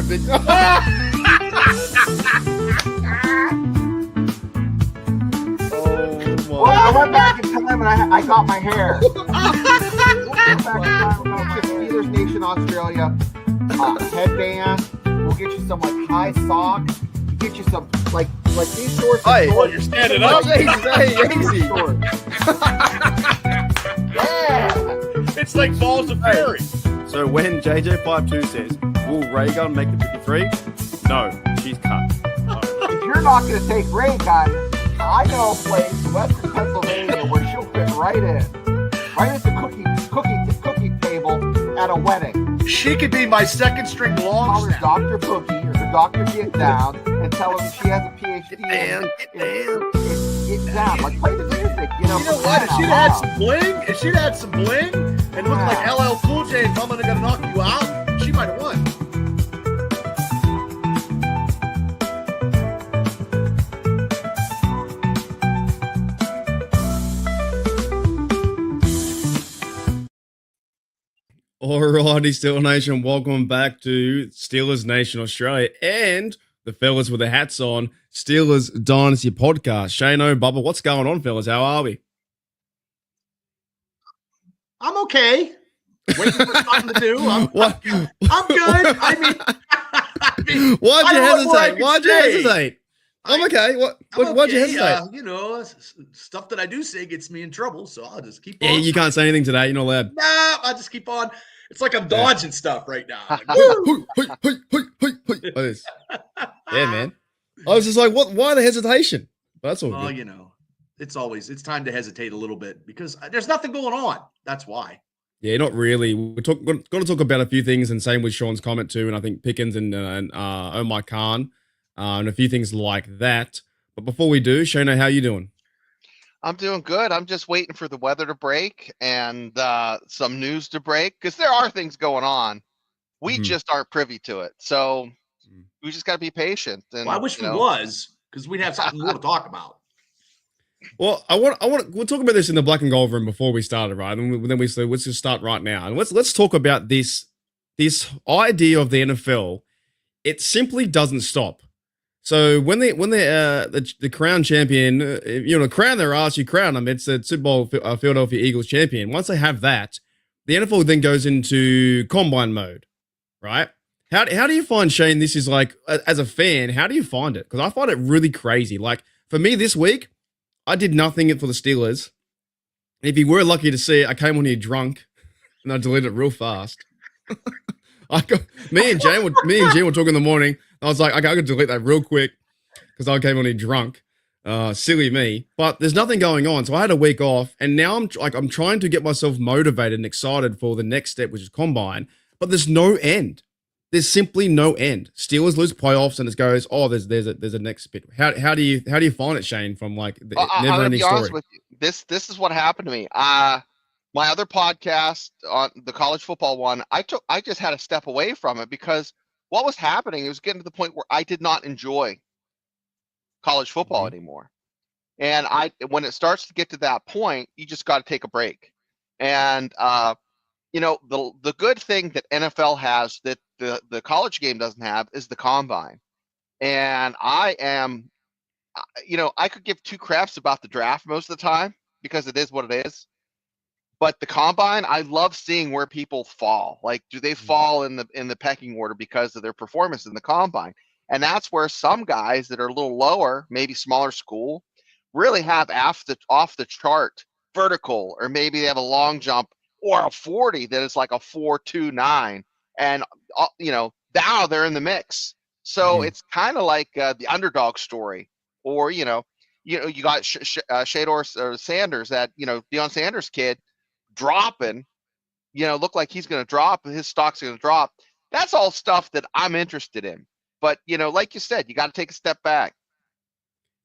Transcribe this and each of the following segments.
there, bitch. Well, I went back in time and I got my hair. Went back in time, we'll get Steelers Nation Australia headband. We'll get you some like high socks. We'll get you some like these shorts. Hey, you're standing up. Easy. Yeah. It's like balls of fairy. So when JJ52 says, will Ray Gun make the 53? No, she's cut. If you're not going to take Ray Gun, I know a place in Western Pennsylvania where she'll fit right in. Right at the cookie table at a wedding. She could be my second string long Call her snap. Dr. Boogie or the Dr. Get Down and tell her she has a PhD in Get Down. Like, play the music, You know what? If she'd had some bling, and looked like LL Cool J and Mama Gonna Knock You Out, she might have won. Alrighty, Steelers Nation, welcome back to Steelers Nation Australia and the fellas with the hats on, Steelers Dynasty podcast. Shane-O, Bubba, what's going on, fellas? How are we? I'm okay. Waiting for something to do. I'm good. I mean, Why'd you hesitate? Why'd you hesitate? I'm okay. Why'd you hesitate? Stuff that I do say gets me in trouble, so I'll just keep on. Yeah, you can't say anything today. You're not allowed. Nah, I'll just keep on. It's like I'm dodging stuff right now. Like, Yeah, man. I was just like, what? Why the hesitation? That's all. Well, it's time to hesitate a little bit because there's nothing going on. That's why. Yeah, not really. We're going to talk about a few things, and same with Sean's comment too, and I think Pickens and Omar Khan, and a few things like that. But before we do, Shona, how you doing? I'm doing good. I'm just waiting for the weather to break and some news to break because there are things going on. We just aren't privy to it, so we just got to be patient. And I wish we was because we'd have something more to talk about. Well, we'll talk about this in the black and gold room before we started, right? And then we say, let's just start right now. And let's talk about this idea of the NFL. It simply doesn't stop. So when the crown champion, crown their ass, you crown them. It's a Super Bowl Philadelphia Eagles champion. Once they have that, the NFL then goes into combine mode, right? How do you find, Shane, this is like, as a fan, how do you find it? Because I find it really crazy. Like, for me this week, I did nothing for the Steelers. If you were lucky to see it, I came on here drunk, and I deleted it real fast. Me and Jane were talking in the morning. I was like, okay, I could delete that real quick because I came on here drunk. Silly me. But there's nothing going on, so I had a week off, and now I'm trying to get myself motivated and excited for the next step, which is combine. But there's no end. There's simply no end. Steelers lose playoffs, and it goes, oh, there's a next bit. How do you find it, Shane? From like the never-ending story. With you. This is what happened to me. My other podcast on the college football one, I just had to step away from it because what was happening, it was getting to the point where I did not enjoy college football anymore. And when it starts to get to that point, you just got to take a break. And the good thing that NFL has that the college game doesn't have is the combine. And I could give two craps about the draft most of the time because it is what it is. But the combine, I love seeing where people fall. Like, do they fall in the pecking order because of their performance in the combine? And that's where some guys that are a little lower, maybe smaller school, really have off the chart vertical, or maybe they have a long jump or a 40 that is like a 4.29, and now they're in the mix. So it's kind of like the underdog story, or you got Shador or Sanders, that Deion Sanders kid dropping, look like he's going to drop, his stock's going to drop. That's all stuff that I'm interested in. But like you said, you got to take a step back.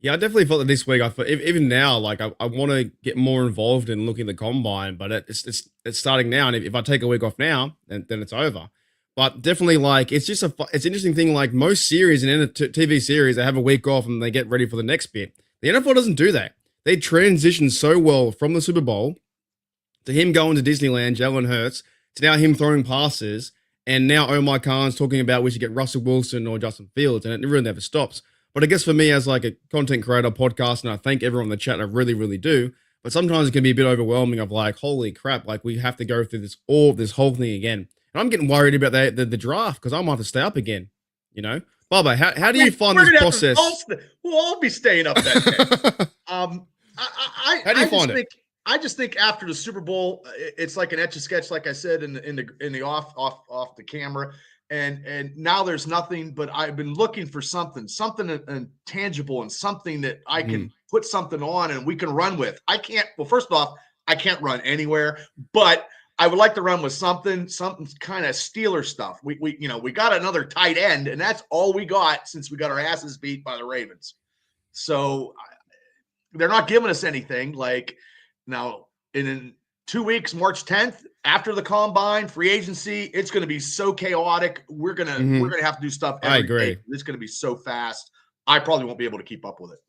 Yeah, I definitely felt that this week. I thought even now, like I want to get more involved in looking at the combine, but it's starting now. And if I take a week off now, then it's over. But definitely, like it's just it's an interesting thing. Like most series and TV series, they have a week off and they get ready for the next bit. The NFL doesn't do that. They transition so well from the Super Bowl to him going to Disneyland, Jalen Hurts, to now him throwing passes, And now Omar Khan's talking about we should get Russell Wilson or Justin Fields, and it really never stops. But I guess for me as like a content creator podcast, and I thank everyone in the chat, I really, really do. But sometimes it can be a bit overwhelming of like, holy crap, like we have to go through this whole thing again. And I'm getting worried about the draft because I might have to stay up again, you know? Bubba, how do you find this process? We'll all be staying up that day. How do you find it? I just think after the Super Bowl, it's like an etch a sketch, like I said in the off the camera, and now there's nothing. But I've been looking for something tangible, and something that I can put something on and we can run with. I can't. Well, first off, I can't run anywhere, but I would like to run with something kind of Steeler stuff. We got another tight end, and that's all we got since we got our asses beat by the Ravens. So they're not giving us anything. Like now, in 2 weeks, March 10th, after the combine, free agency, it's going to be so chaotic. We're gonna have to do stuff. I agree. It's going to be so fast. I probably won't be able to keep up with it.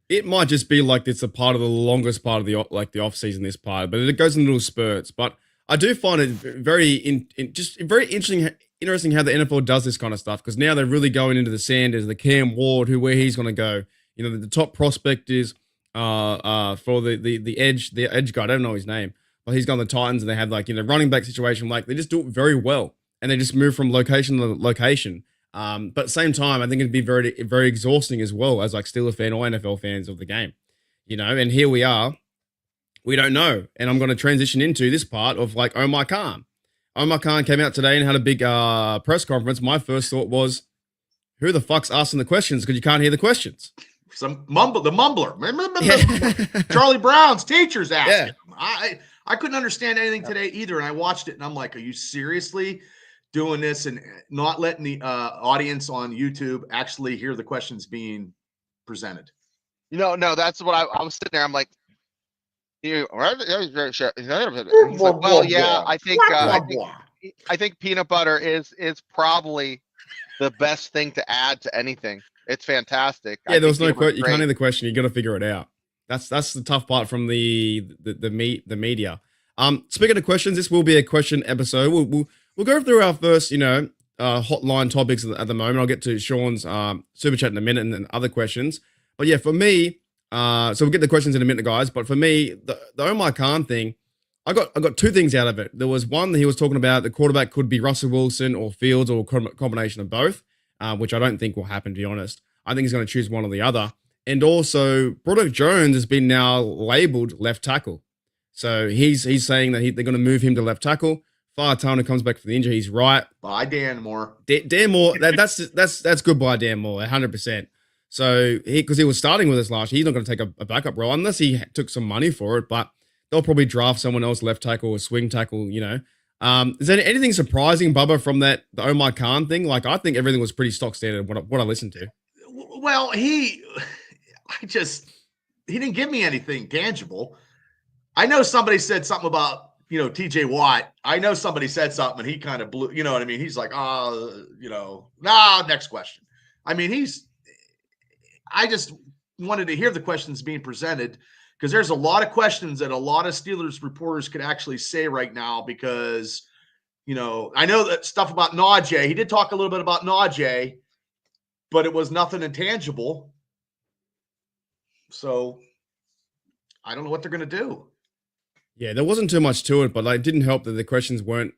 It might just be like it's a part of the longest part of the off season. This part, but it goes in little spurts. But I do find it very interesting how the NFL does this kind of stuff, because now they're really going into the Sanders, the Cam Ward, where he's going to go. You know, the top prospect is for the edge guy. I don't know his name, but he's gone the Titans, and they have like, you know, running back situation. Like they just do it very well, and they just move from location to location. But at the same time, I think it'd be very, very exhausting as well as like Steelers fan or NFL fans of the game, you know. And here we are, we don't know. And I'm going to transition into this part of like Omar Khan. Omar Khan came out today and had a big press conference. My first thought was, who the fuck's asking the questions? Because you can't hear the questions. The mumbler. Remember Charlie Brown's teachers asking him. I couldn't understand anything today either. And I watched it and I'm like, are you seriously doing this and not letting the audience on YouTube actually hear the questions being presented? No, that's what I was sitting there. I'm like, he's like, well, yeah, I think peanut butter is probably the best thing to add to anything. It's fantastic. Yeah, there was no question. You can't hear the question. You got to figure it out. That's the tough part from the media. Speaking of questions, this will be a question episode. We'll go through our first, hotline topics at the moment. I'll get to Sean's super chat in a minute and then other questions. But yeah, for me, so we'll get the questions in a minute, guys. But for me, the Omar Khan thing, I got two things out of it. There was one that he was talking about the quarterback could be Russell Wilson or Fields or a combination of both, which I don't think will happen, to be honest. I think he's going to choose one or the other. And also, Broderick Jones has been now labeled left tackle. So he's saying that they're going to move him to left tackle. Turner comes back for the injury. He's right. Bye, Dan Moore. Dan Moore. That's good. By Dan Moore, 100%. So because he was starting with us last year, he's not going to take a backup role unless he took some money for it. But they'll probably draft someone else left tackle or swing tackle. You know, is there anything surprising, Bubba, from the Omar Khan thing? Like I think everything was pretty stock standard. What I listened to. Well, he didn't give me anything tangible. I know somebody said something about, TJ Watt. I know somebody said something and he kind of blew, you know what I mean? He's like, next question. I mean, I just wanted to hear the questions being presented because there's a lot of questions that a lot of Steelers reporters could actually say right now because, I know that stuff about Najee. He did talk a little bit about Najee, but it was nothing intangible. So I don't know what they're going to do. Yeah, there wasn't too much to it, but it didn't help that the questions weren't,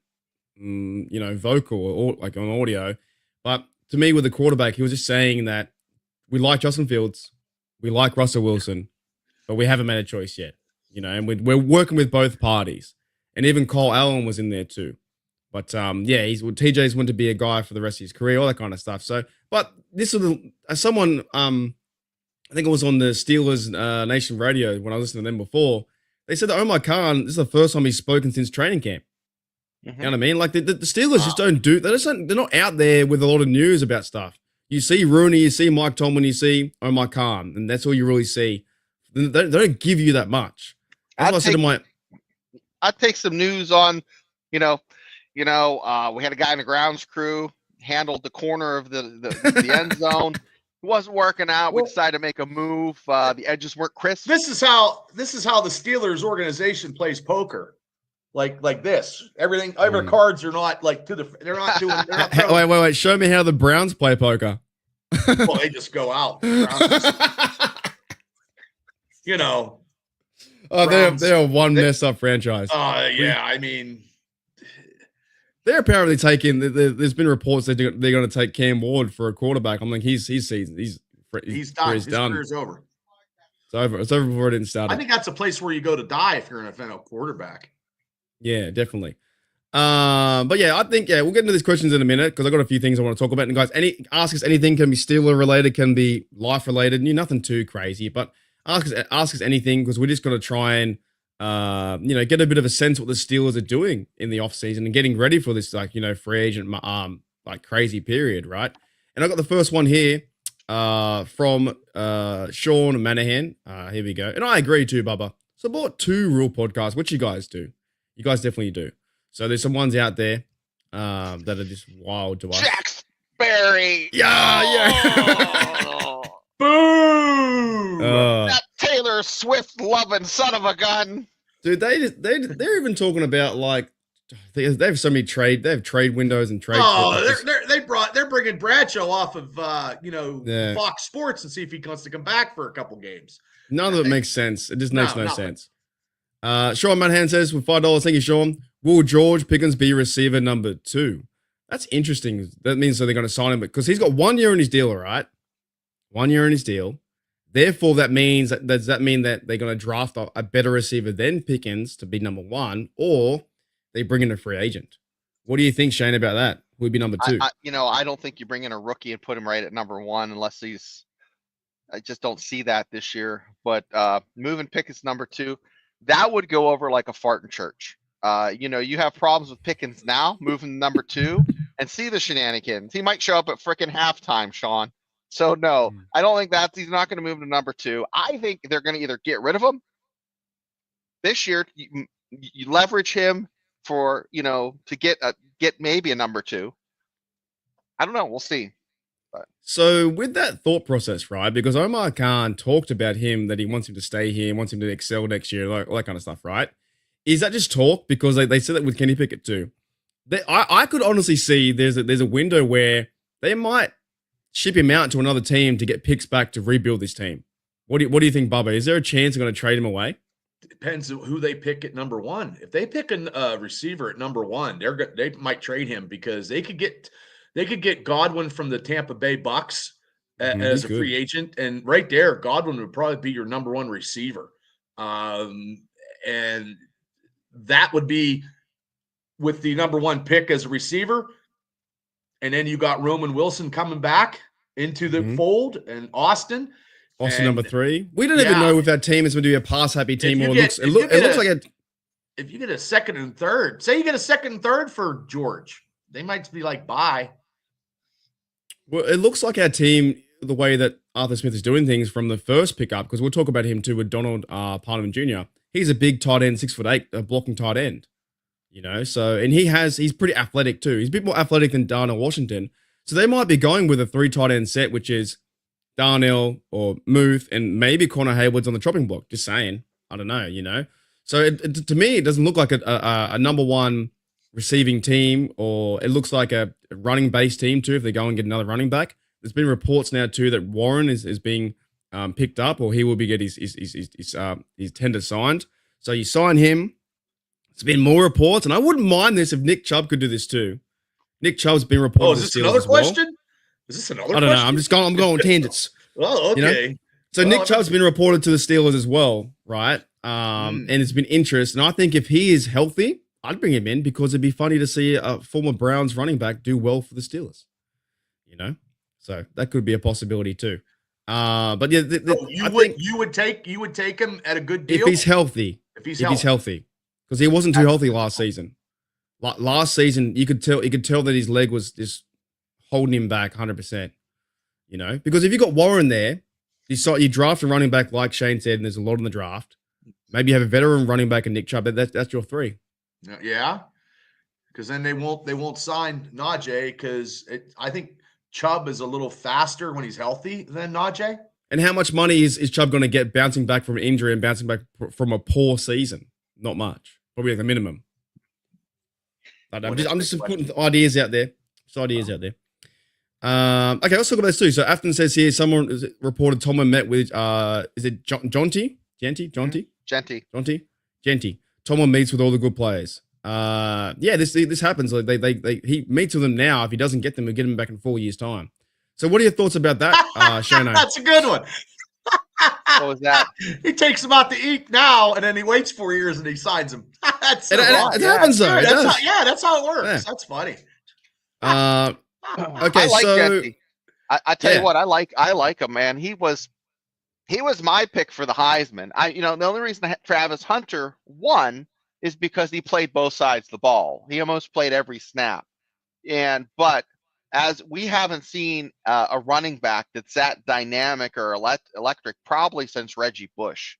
vocal or like on audio. But to me, with the quarterback, he was just saying that we like Justin Fields, we like Russell Wilson, but we haven't made a choice yet, and we're working with both parties. And even Cole Allen was in there too. But TJ's wanted to be a guy for the rest of his career, all that kind of stuff. So, but this was someone, I think it was on the Steelers Nation radio when I listened to them before. They said that Omar Khan, this is the first time he's spoken since training camp. Mm-hmm. You know what I mean? Like the Steelers just don't do, they're not out there with a lot of news about stuff. You see Rooney, you see Mike Tomlin, you see Omar Khan, and that's all you really see. They don't give you that much. That's what I said to my... I'd take some news on, we had a guy in the grounds crew, handled the corner of the end zone. It wasn't working out. We decided to make a move. The edges weren't crisp. This is how the Steelers organization plays poker. like this. Everything, every cards are not like to the. They're not doing. They're not throwing, Wait. Show me how the Browns play poker. well, they just go out. Browns just, you know. Oh, Browns, they're a one mess up franchise. Yeah. I mean, they're apparently taking. There's been reports that they're going to take Cam Ward for a quarterback. I'm like, he's season. He's done. His career's over. It's over. It's over before it didn't start. I think that's a place where you go to die if you're an NFL quarterback. Yeah, definitely. But yeah, I think we'll get into these questions in a minute because I got a few things I want to talk about. And guys, ask us anything. Can be Steeler related, can be life related. Nothing too crazy, but ask us anything because we're just going to try and get a bit of a sense what the Steelers are doing in the off season and getting ready for this free agent like crazy period, right? And I got the first one here from Sean Manahan. Here we go, and I agree too, Bubba. So I bought 2 real podcasts, which you guys do. You guys definitely do. So there's some ones out there that are just wild to us. Jack Berry. Yeah. Boom. That Taylor Swift loving son of a gun. Dude, they're even talking about like they have so many trade windows and trade. They're bringing Bradshaw off of Fox Sports and see if he wants to come back for a couple games. None of it makes sense. It just makes no sense. Sean Manhan says with $5, thank you, Sean. Will George Pickens be receiver number 2? That's interesting. That means they're going to sign him because he's got 1 year in his deal, all right? 1 year in his deal. Therefore, that means does that mean that they're going to draft a better receiver than Pickens to be number 1, or they bring in a free agent? What do you think, Shane, about that? Who would be number 2? I don't think you bring in a rookie and put him right at number 1 unless I just don't see that this year. But moving Pickens number 2, that would go over like a fart in church. You have problems with Pickens now, moving number 2, and see the shenanigans. He might show up at frickin' halftime, Sean. So no, I don't think he's not going to move to number 2. I think they're going to either get rid of him this year. You leverage him for to get maybe a number 2. I don't know. We'll see. But. So with that thought process, right? Because Omar Khan talked about him that he wants him to stay here, wants him to excel next year, like all that kind of stuff, right? Is that just talk? Because they said that with Kenny Pickett too. I could honestly see there's a window where they might ship him out to another team to get picks back to rebuild this team. What do you think, Bubba? Is there a chance they're going to trade him away? Depends who they pick at number 1. If they pick a receiver at number 1, they might trade him because they could get Godwin from the Tampa Bay Bucks as a free agent, and right there, Godwin would probably be your number 1 receiver, and that would be with the number 1 pick as a receiver. And then you got Roman Wilson coming back into the fold, and Austin number 3. We don't even know if that team is going to be a pass happy team or it looks like it. If you get a second and third, say you get a second and third for George, they might be like, bye. Well, it looks like our team, the way that Arthur Smith is doing things from the first pickup, because we'll talk about him too with Donald Parham Jr. He's a big tight end, 6'8", a blocking tight end. So, and he's pretty athletic too. He's a bit more athletic than Darnell Washington. So they might be going with a 3 tight end set, which is Darnell or Muth and maybe Connor Hayward's on the chopping block. Just saying. I don't know, So to me, it doesn't look like a number 1 receiving team, or it looks like a running base team too if they go and get another running back. There's been reports now too that Warren is being picked up, or he will be get his tender signed. So you sign him. There's been more reports, and I wouldn't mind this if Nick Chubb could do this too. Nick Chubb's been reported. Oh, is this another question? Is this another question? I don't know. I'm going tangents. Oh, okay. So Nick Chubb's been reported to the Steelers as well, right? And it's been interest. And I think if he is healthy, I'd bring him in because it'd be funny to see a former Browns running back do well for the Steelers. So that could be a possibility too. But yeah, you would take him at a good deal if he's healthy. If he's healthy. Because he wasn't too healthy last season. Last season, you could tell that his leg was just holding him back 100%. Because if you got Warren there, you draft a running back like Shane said, and there's a lot in the draft. Maybe you have a veteran running back and Nick Chubb. That's your 3. Yeah, because then they won't sign Najee because I think Chubb is a little faster when he's healthy than Najee. And how much money is Chubb going to get bouncing back from an injury and bouncing back from a poor season? Not much. Probably at the minimum. I'm just putting ideas out there. Just ideas out there. Okay, let's talk about this too. So Afton says here, someone reported Tomlin met with is it Jonty? Tomlin meets with all the good players. Yeah, this happens. Like he meets with them now. If he doesn't get them, he'll get them back in 4 years' time. So what are your thoughts about that, Shano? That's a good one. What was that? He takes him out to eat now, and then he waits 4 years and he signs him. That's so it happens though. That's how it works. Yeah. That's funny. Okay, I like so Jesse. I tell you what, I like him, man. He was my pick for the Heisman. The only reason that Travis Hunter won is because he played both sides of the ball. He almost played every snap. But as we haven't seen a running back that's that dynamic or electric probably since Reggie Bush.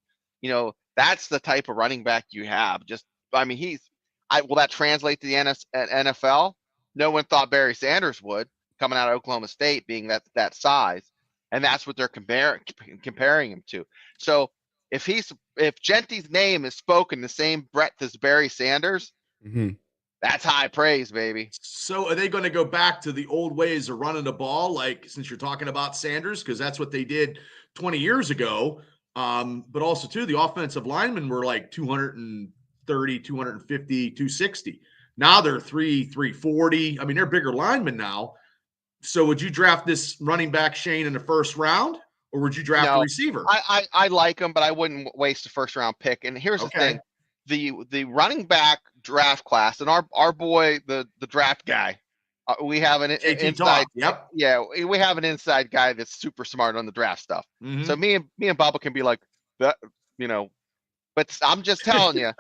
That's the type of running back you have. Will that translate to the NFL? No one thought Barry Sanders would, coming out of Oklahoma State, being that size, and that's what they're comparing him to. So if Genty's name is spoken the same breadth as Barry Sanders, that's high praise, baby. So are they going to go back to the old ways of running the ball, like since you're talking about Sanders, because that's what they did 20 years ago? But also too, the offensive linemen were like 230, 250, 260. Now they're 340. I mean, they're bigger linemen now. So would you draft this running back Shane in the first round, or would you draft a receiver? I like him, but I wouldn't waste a first round pick. And here's the thing. The running back draft class, and our boy, the draft guy, we have an inside. Yep. Yeah, we have an inside guy that's super smart on the draft stuff. Mm-hmm. So me and Bubba can be like that, But I'm just telling you,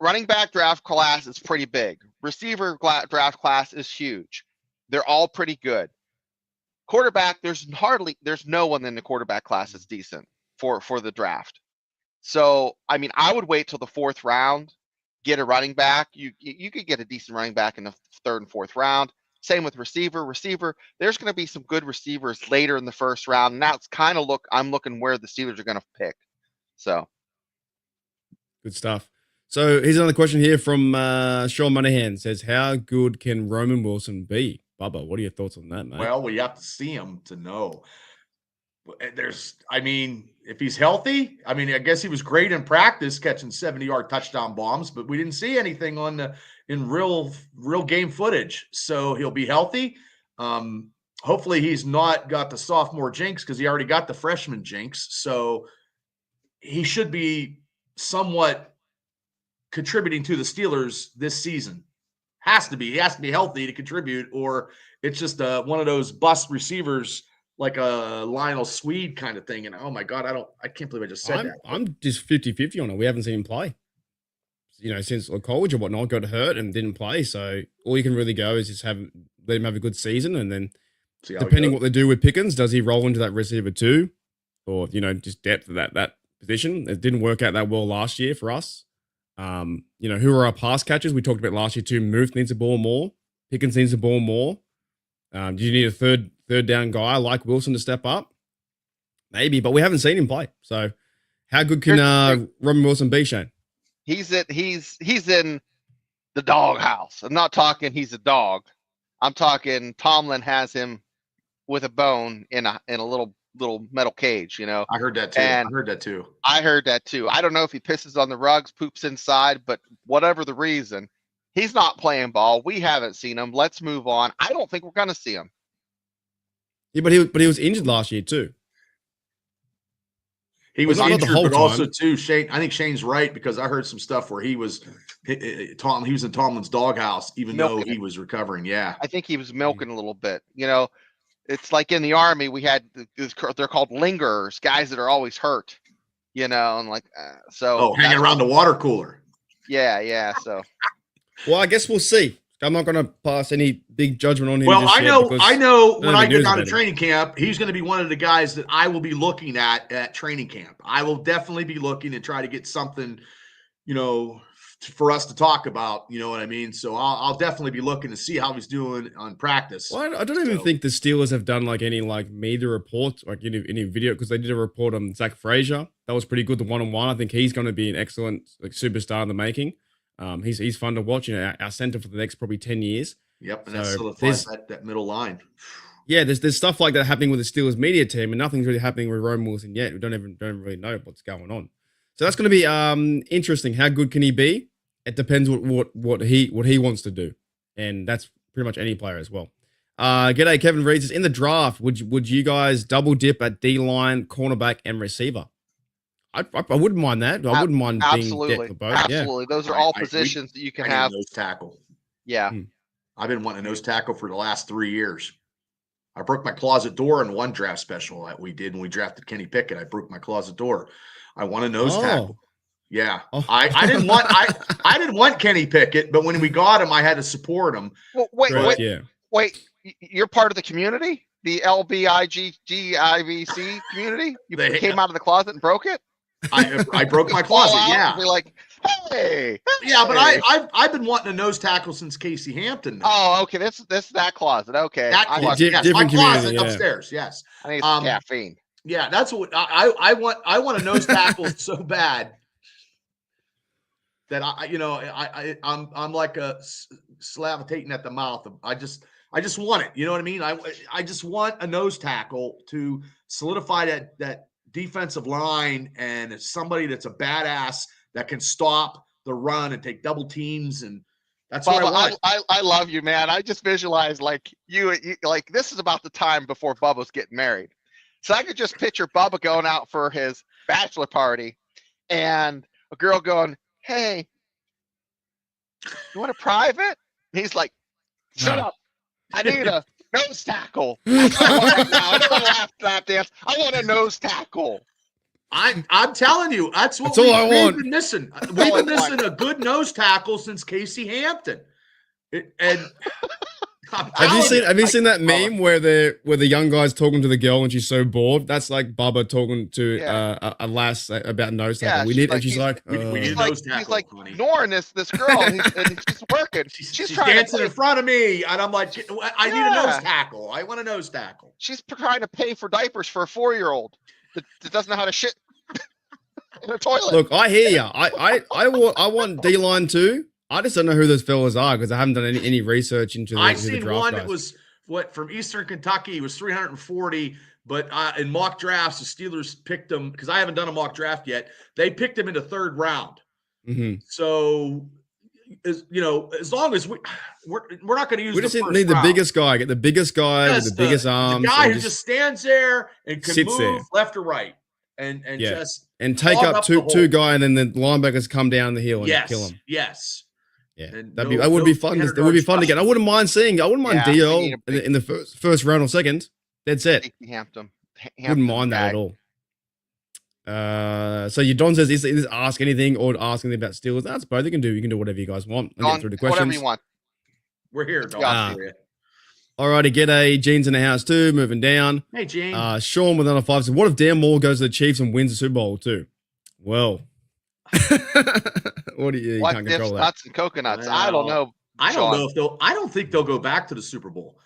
running back draft class is pretty big. Receiver draft class is huge. They're all pretty good. Quarterback, there's no one in the quarterback class that's decent for the draft. So, I would wait till the fourth round, get a running back. You could get a decent running back in the third and fourth round. Same with receiver. There's going to be some good receivers later in the first round. And that's kind of I'm looking where the Steelers are going to pick. So. Good stuff. So here's another question here from Sean Monahan. Says, how good can Roman Wilson be? Bubba, what are your thoughts on that, mate? Well, we have to see him to know. If he's healthy, I guess he was great in practice catching 70-yard touchdown bombs, but we didn't see anything in real game footage. So he'll be healthy. Hopefully he's not got the sophomore jinx, because he already got the freshman jinx. So he should be somewhat contributing to the Steelers this season. He has to be healthy to contribute, or it's just one of those bust receivers like a Lionel Swede kind of thing. And oh my God, I can't believe I just said that. I'm just 50-50 on it. We haven't seen him play, since college or whatnot. Got hurt and didn't play. So all you can really go is just let him have a good season, and then depending what they do with Pickens, does he roll into that receiver too, or just depth of that position? It didn't work out that well last year for us. Who are our pass catchers? We talked about last year too. Muth needs the ball more. Pickens needs the ball more. Do you need a third down guy like Wilson to step up? Maybe, but we haven't seen him play. So how good can Roman Wilson be, Shane? He's in the doghouse. I'm not talking he's a dog. I'm talking Tomlin has him with a bone in a little metal cage, I heard that too. I heard that too. I don't know if he pisses on the rugs, poops inside, but whatever the reason, he's not playing ball. We haven't seen him. Let's move on. I don't think we're going to see him. Yeah, but he was injured last year too. He was injured, but also too, Shane. I think Shane's right, because I heard some stuff where he was in Tomlin's doghouse, even though he was recovering. Yeah, I think he was milking a little bit. It's like in the Army, we had they're called lingerers, guys that are always hurt. And like so. Oh, hanging around the water cooler. Yeah. So. Well, I guess we'll see. I'm not going to pass any big judgment on him. Well, I know when I get down to training camp, he's going to be one of the guys that I will be looking at training camp. I will definitely be looking and try to get something, for us to talk about. You know what I mean? So I'll definitely be looking to see how he's doing on practice. Well, I don't even think the Steelers have done any media reports, any video, because they did a report on Zach Frazier. That was pretty good. The one-on-one. I think he's going to be an excellent superstar in the making. He's fun to watch. Our center for the next probably 10 years. Yep, and that So solidifies that middle line. Yeah, there's stuff like that happening with the Steelers media team, and nothing's really happening with Rome Wilson yet. We don't really know what's going on. So that's going to be interesting. How good can he be? It depends what he wants to do, and that's pretty much any player as well. G'day, Kevin Reed says, in the draft, would you guys double dip at D line, cornerback, and receiver? I wouldn't mind that. I wouldn't mind absolutely being for both. absolutely. Those are all positions that you can have. Nose tackle. Yeah, I've been wanting a nose tackle for the last 3 years. I broke my closet door in one draft special that we did when we drafted Kenny Pickett. I broke my closet door. I want a nose tackle. Yeah, I didn't want Kenny Pickett, but when we got him, I had to support him. Well, wait. You're part of the community, the LBIGGIVC community. You came out of the closet and broke it. I broke my closet. Yeah, be like, hey. Yeah, but I've been wanting a nose tackle since Casey Hampton. Oh, okay. This that closet. Okay, that closet. Yes, different my closet community, upstairs. Yes, I think it's caffeine. Yeah, that's what I want. I want a nose tackle so bad that I'm like a salivating at the mouth. I just want it. You know what I mean? I just want a nose tackle to solidify that defensive line, and it's somebody that's a badass that can stop the run and take double teams, and that's what I want. I love you, man. I just visualize like you like this is about the time before Bubba's getting married. So I could just picture Bubba going out for his bachelor party and a girl going, hey, you want a private? And he's like, shut up. I need a nose tackle. That's what I want right now. I don't want to lap dance. I want a nose tackle. I'm telling you, that's all I want. Been missing. We've been missing a good nose tackle since Casey Hampton. Have you seen that meme where the young guy's talking to the girl and she's so bored? That's like Bubba talking to a lass about nose tackle. We need a nose tackle. He's like ignoring this girl, and she's working. She's dancing in front of me, and I'm like, I need a nose tackle. I want a nose tackle. She's trying to pay for diapers for a 4-year-old that doesn't know how to shit in a toilet. Look, I hear you. I want D-line too. I just don't know who those fellas are because I haven't done any research into the draft. I seen one that was from Eastern Kentucky. He was 340, but in mock drafts, the Steelers picked him because I haven't done a mock draft yet. They picked him in the 3rd round. Mm-hmm. So, as long as we're not going to use. We just need the biggest guy. Get the biggest guy with the biggest arms. The guy who just stands there and can move left or right and take up two guy, and then the linebackers come down the hill and kill him. Yes. Yeah, that would be fun. That would be fun to get. I wouldn't mind DL in the first round or second. That's it. Hampton wouldn't mind that at all. So your Don says, is ask anything or ask anything about Steelers? That's both. You can do whatever you guys want. Don, get through the questions. Whatever you want. We're here, Don. Alrighty, g'day. Gene's in the house too. Moving down. Hey, Gene. Sean with another 5 says, what if Dan Moore goes to the Chiefs and wins the Super Bowl too? Well. What do you can't control that? Nuts and coconuts. I don't know. I don't think they'll go back to the Super Bowl.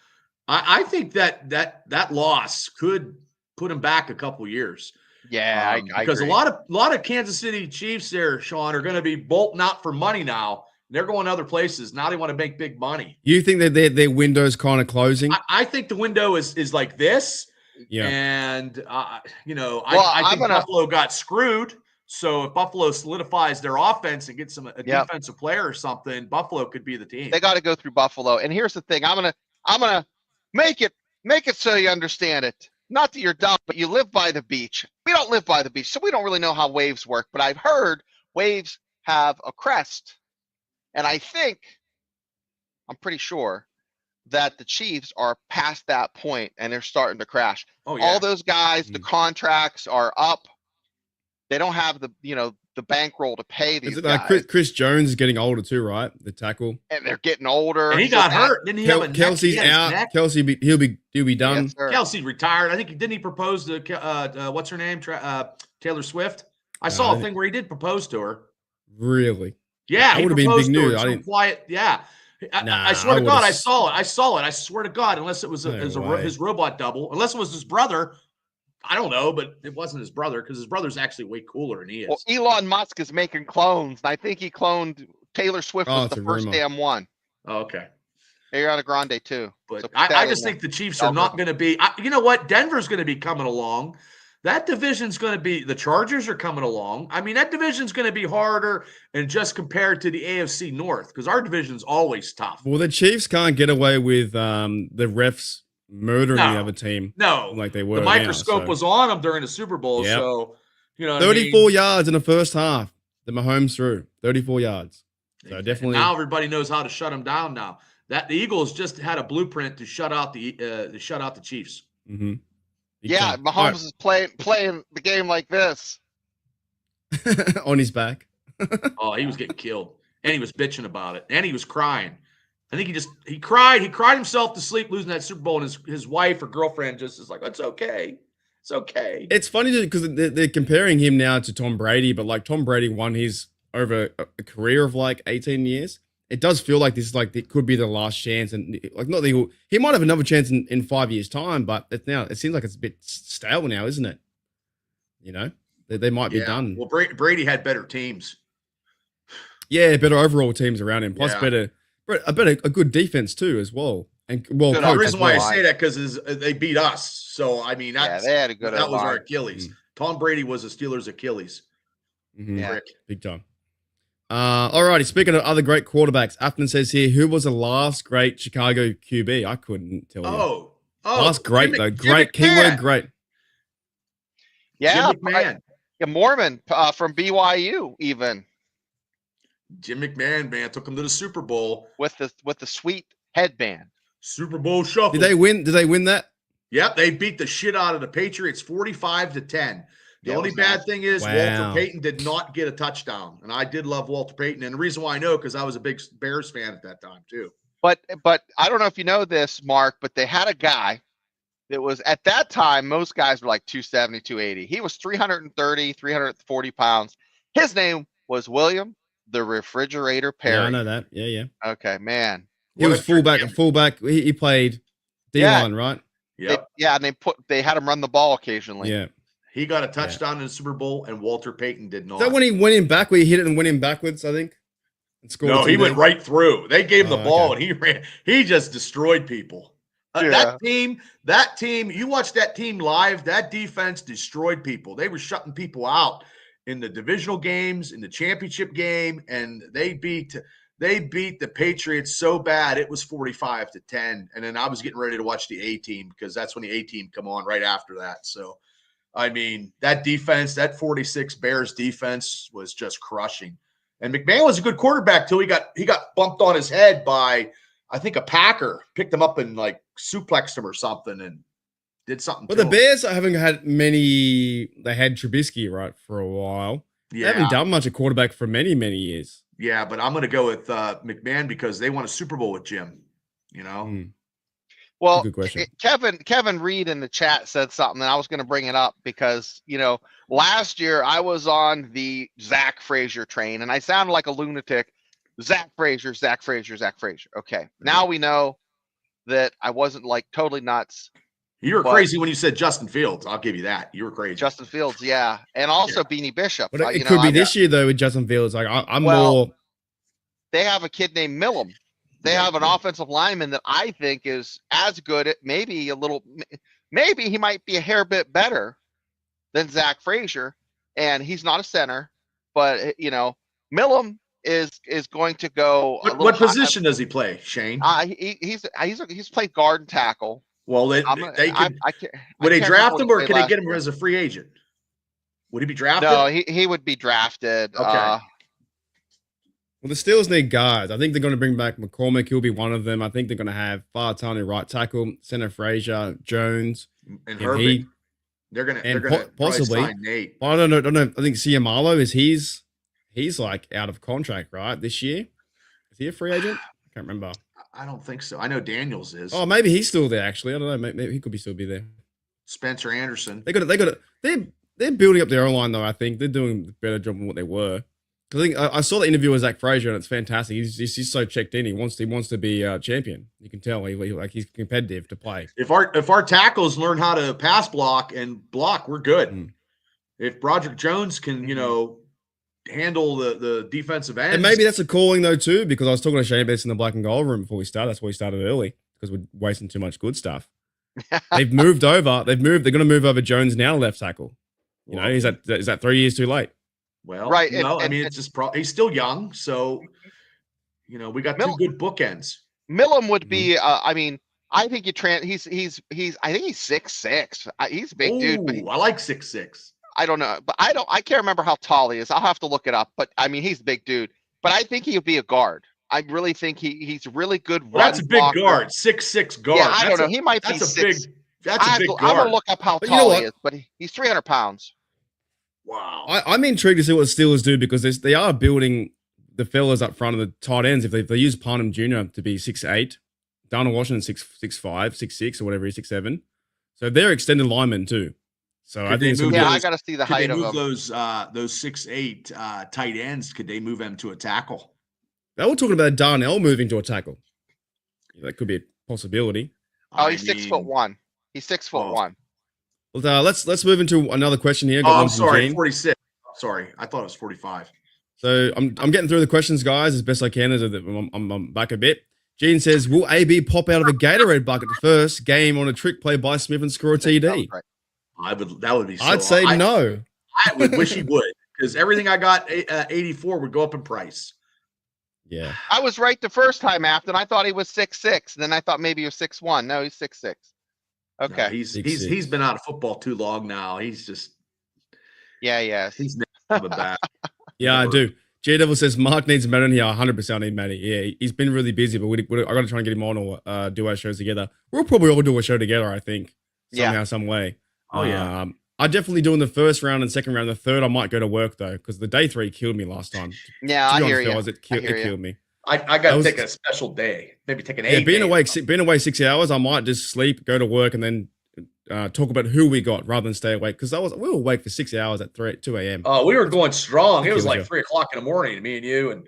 I think that loss could put them back a couple years. Yeah, because agree. a lot of Kansas City Chiefs there, Sean, are going to be bolting out for money now. They're going other places now. They want to make big money. You think that their window's kind of closing? I think the window is like this. Yeah, and I think Buffalo got screwed. So if Buffalo solidifies their offense and gets a defensive player or something, Buffalo could be the team. They got to go through Buffalo. And here's the thing: I'm gonna make it so you understand it. Not that you're dumb, but you live by the beach. We don't live by the beach, so we don't really know how waves work. But I've heard waves have a crest, and I'm pretty sure that the Chiefs are past that point and they're starting to crash. Oh, yeah. All those guys, the contracts are up. They don't have the bankroll to pay these guys. Chris Jones is getting older too, right? The tackle. And they're getting older. And he got hurt. Didn't he have a Kelsey's out. Kelsey, he'll be done. Yes, Kelsey retired. I think didn't he propose to what's her name? Taylor Swift. I saw a thing where he did propose to her. Really? Yeah, that would have been big news. Quiet. Yeah. I swear to God, I saw it. I swear to God, unless it was his robot double, unless it was his brother. I don't know, but it wasn't his brother because his brother's actually way cooler than he is. Well, Elon Musk is making clones. I think he cloned Taylor Swift Oh, was it's the a first rumor. damn one. Oh, okay. Ariana Grande too. But So put I that in just there. think the Chiefs are not going to be. You know what? Denver's going to be coming along. That division's going to be. The Chargers are coming along. I mean, that division's going to be harder, and just compared to the AFC North, because our division's always tough. Well, the Chiefs can't get away with the refs murdering the No. other team No, like they were. the microscope now, so. was on them during the Super Bowl. Yep. So, you know, what I 34 mean? yards in the first half. The Mahomes threw 34 yards. So And definitely. now everybody knows how to shut them down. Now that the Eagles just had a blueprint to shut out the Chiefs. Mm-hmm. Yeah, Mahomes is playing the game like this. On his back. Oh, he was getting killed, and he was bitching about it, and he was crying. I think he cried himself to sleep losing that Super Bowl, and his wife or girlfriend just is like, "It's okay, it's okay." It's funny because they're comparing him now to Tom Brady, but like Tom Brady won his over a career of like 18 years. It does feel like this is like it could be the last chance, and like not the he might have another chance in 5 years' time, but it seems like it's a bit stale now, isn't it? You know, they might be done. Well, Brady had better teams. Yeah, better overall teams around him, plus Yeah. a good defense too as well. And well, The coach reason as why well. I say that because they beat us. So I mean, Yeah, they had a good that was our O-line. Achilles. Tom Brady was the Steelers' Achilles. Mhm. Yeah. Prick. Big time. Alrighty. Speaking of other great quarterbacks, Afton says here, who was the last great Chicago QB? I couldn't tell you. Oh, Last great Jim though. Jim Great McMahon. keyword. Great. Yeah, Jim McMahon. yeah, Mormon from BYU even Jim McMahon, man, took him to the Super Bowl. with the sweet headband. Super Bowl shuffle. Did they win? Did they win that? Yep, they beat the shit out of the Patriots 45-10. The Yeah, it only was bad nasty. thing is Wow. Walter Payton did not get a touchdown. And I did love Walter Payton. And the reason why I know, because I was a big Bears fan at that time, too. But I don't know if you know this, Mark, but they had a guy that was at that time, most guys were like 270, 280. He was 330, 340 pounds. His name was William the Refrigerator Perry. Yeah, I know that. Yeah. Okay, man. He was fullback. Yeah. Fullback. He played D-line, right? Yep. And they had him run the ball occasionally. Yeah. He got a touchdown in the Super Bowl, and Walter Payton did not. Is that when he went in back, where he hit it and went in backwards, I think? And scored No, a he went TD? right through. They gave him the Oh, ball, okay. and he ran. He just destroyed people. Yeah. That team, you watch that team live, that defense destroyed people. They were shutting people out in the divisional games, in the championship game, and they beat the Patriots so bad it was 45-10. And then I was getting ready to watch the A-team because that's when the A-team come on right after that. So, I mean, that defense, that 46 Bears defense was just crushing. And McMahon was a good quarterback till he got bumped on his head by, I think, a Packer picked him up and like suplexed him or something and did something. Well, to the him. Bears haven't had many. They had Trubisky, right, for a while. They Yeah, haven't done much at quarterback for many, many years. yeah, but I'm going to go with McMahon because they won a Super Bowl with Jim. You know, Mm. Well, Good question. Kevin Reed in the chat said something, and I was going to bring it up because, last year I was on the Zach Frazier train, and I sounded like a lunatic. Zach Frazier. Okay, now we know that I wasn't like totally nuts. you were But- crazy when you said Justin Fields. I'll give you that. You were crazy. Justin Fields, yeah, and also Beanie Bishop. But it could be this year though with Justin Fields. Like I'm more. They have a kid named Millum. They have an offensive lineman that I think is as good at maybe he might be a hair bit better than Zach Frazier, and he's not a center, but Millum is going to go. What position does he play, Shane? He's played guard and tackle. Well, they Would would they draft him or can they get him as a free agent? Would he be drafted? No, he would be drafted. Okay. Well, the Steelers need guards. I think they're going to bring back McCormick. He'll be one of them. I think they're going to have Faratani right tackle, center and Frazier, Jones, Herbig. he. They're gonna and probably possibly- sign Nate. I don't know. I think Ciamalo he's like out of contract right this year. Is he a free agent? I can't remember. I don't think so. I know Daniels is. Oh, maybe he's still there. Actually, I don't know. Maybe he could still be there. Spencer Anderson. They got it. They're building up their O line though. I think they're doing a better job than what they were. I think I saw the interview with Zach Frazier and it's fantastic. He's so checked in. He wants to be a champion. You can tell he's competitive to play. If our tackles learn how to pass block and block, we're good. Mm. If Broderick Jones can, handle the defensive ends. And maybe that's a calling though too, because I was talking to Shane Bates in the black and gold room before we started. That's why we started early because we're wasting too much good stuff. They've moved over. They're going to move over Jones now left tackle. You know, is that 3 years too late? Well, Right, no, and- I mean it's just he's still young, so you know we got two good bookends. Millum would be. I mean, I think he's. I think he's 6'6". He's a big dude. But I like 6'6". I don't know, but I can't remember how tall he is. I'll have to look it up. But I mean, he's a big dude. But I think he'll be a guard. I really think he's really good. Well, that's a big guard, 6'6" guard. Yeah, I don't know. He might be that's a six. big. That's a big guard. I'm gonna look up how But you know tall what? he is. But he's 300 pounds. Wow. I'm intrigued to see what the Steelers do because they are building the fellas up front of the tight ends. If they use Parham Jr. to be 6'8", Darnell Washington 6'5", 6'6", or whatever he's 6'7", so they're extended linemen too. So I think it's move gonna be- I got to see the Could they height of move him. those 6'8" tight ends? Could they move them to a tackle? They were talking about Darnell moving to a tackle. That could be a possibility. Oh, he's 6'1". He's 6'1". Well, let's move into another question here. Got Oh, one I'm from sorry, Gene. 46. Sorry, I thought it was 45. So I'm getting through the questions, guys, as best I can. As I'm back a bit. Gene says, "Will AB pop out of a Gatorade bucket first game on a trick play by Smith and score a TD?" Right. That would be. So, I'd say no. I would wish he would, because everything I got 84 would go up in price. Yeah. I was right the first time, Afton. I thought he was 6'6". Then I thought maybe he was 6'1". No, he's 6'6". Okay. No, he's been out of football too long now. He's just Yeah. he's never coming back. Yeah, Never. I do. J Devil says Mark needs Matt in here. 100% need Matty. Yeah, he's been really busy, but I got to try and get him on or do our shows together. We'll probably all do a show together, I think, somehow, some way. Oh, yeah. I definitely do in the first round and second round. The third, I might go to work though, because the day 3 killed me last time. Yeah, To I be hear honest, you. fellas, it killed me. I got to was- take a special day. Maybe take an Yeah, 8 being day. away 6 hours, I might just sleep, go to work, and then talk about who we got rather than stay awake. Because we were awake for 6 hours at 2 a.m. Oh, we were going strong. It was Kills like you. 3 o'clock in the morning, me and you and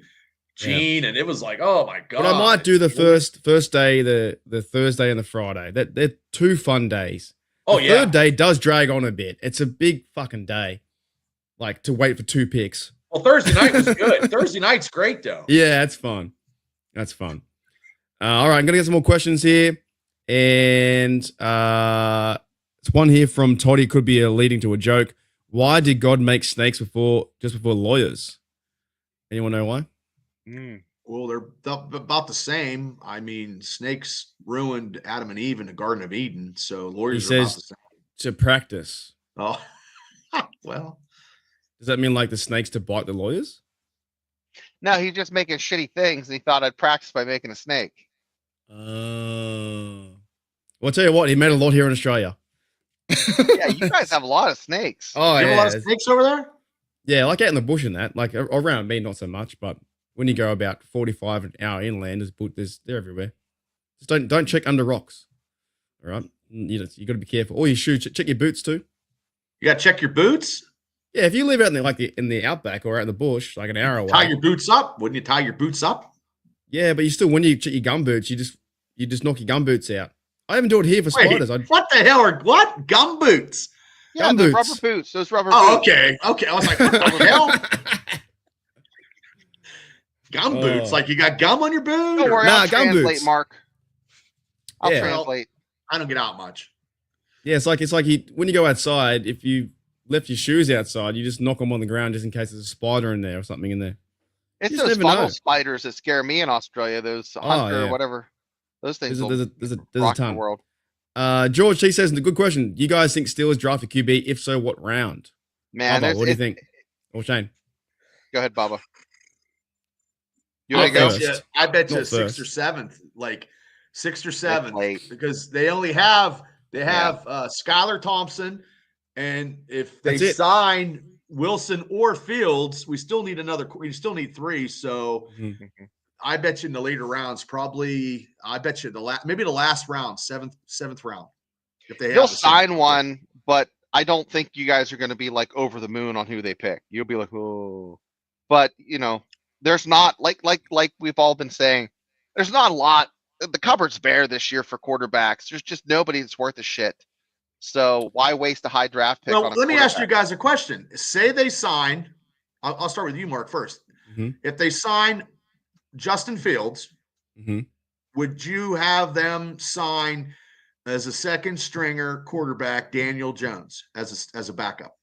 Gene, and it was like, oh my god. But I might do the first day, the Thursday and the Friday. They're 2 fun days. Oh The yeah. third day does drag on a bit. It's a big fucking day, like to wait for 2 picks. Well, Thursday night was good. Thursday night's great though. Yeah, that's fun. That's fun. All right, I'm gonna get some more questions here, and it's one here from Toddy. Could be leading to a joke. Why did God make snakes just before lawyers? Anyone know why? Well, they're about the same. I mean, snakes ruined Adam and Eve in the Garden of Eden, so lawyers He are about says- the To same. practice. Oh, well, Does that mean like the snakes to bite the lawyers? No, he's just making shitty things, and he thought I'd practice by making a snake. Well, I'll tell you what. He made a lot here in Australia. Yeah, you guys have a lot of snakes. Oh you have a lot yeah, of snakes over there. yeah. Like out in the bush and that. Like around me, not so much. But when you go about 45 an hour inland, they're everywhere. Just don't check under rocks. All right, you got to be careful. Or your shoes. Check your boots too. You got to check your boots. Yeah, if you live out in the outback or out in the bush, like an hour away. Tie your boots up. Wouldn't you tie your boots up? Yeah, but you still when you check your gum boots, you just knock your gum boots out. I even do it here for Wait, spiders. what the hell are what gum boots? Yeah, Gum those boots. rubber boots. Those rubber Oh, boots. okay. I was like, what the hell? Gum boots? Oh. Like you got gum on your boot? Don't or- worry, Nah, I'll gum translate, boots. Mark. I'll Yeah. translate. I don't get out much. Yeah, it's like when you go outside, if you left your shoes outside, you just knock them on the ground just in case there's a spider in there or something in there. It's You those just never funnel know. spiders that scare me in Australia. Those hunter yeah. or whatever. Those things There's will a rock the ton. world. George T says, good question. You guys think Steelers draft a QB? If so, what round? Man, Bubba, there's, what do you think? Or Shane? Go ahead, Bubba. You I'll want to go? first. I bet you Not 6th first. or 7th, like 6th or That's 7th, late. because they only have Skylar Thompson, and if they That's it. sign Wilson or Fields, we still need 3. So I bet you in the later rounds, probably I bet you maybe the last round, 7th round. If they He'll have the same- sign one, but I don't think you guys are going to be like over the moon on who they pick. You'll be like, oh, but there's not like we've all been saying, there's not a lot. The cupboard's bare this year for quarterbacks. There's just nobody that's worth a shit. So why waste a high draft pick? Well, on a let me ask you quarterback? guys a question. Say they sign I'll start with you, Mark, first. Mhm. If they sign Justin Fields, Mhm. would you have them sign as a second stringer quarterback Daniel Jones as a backup?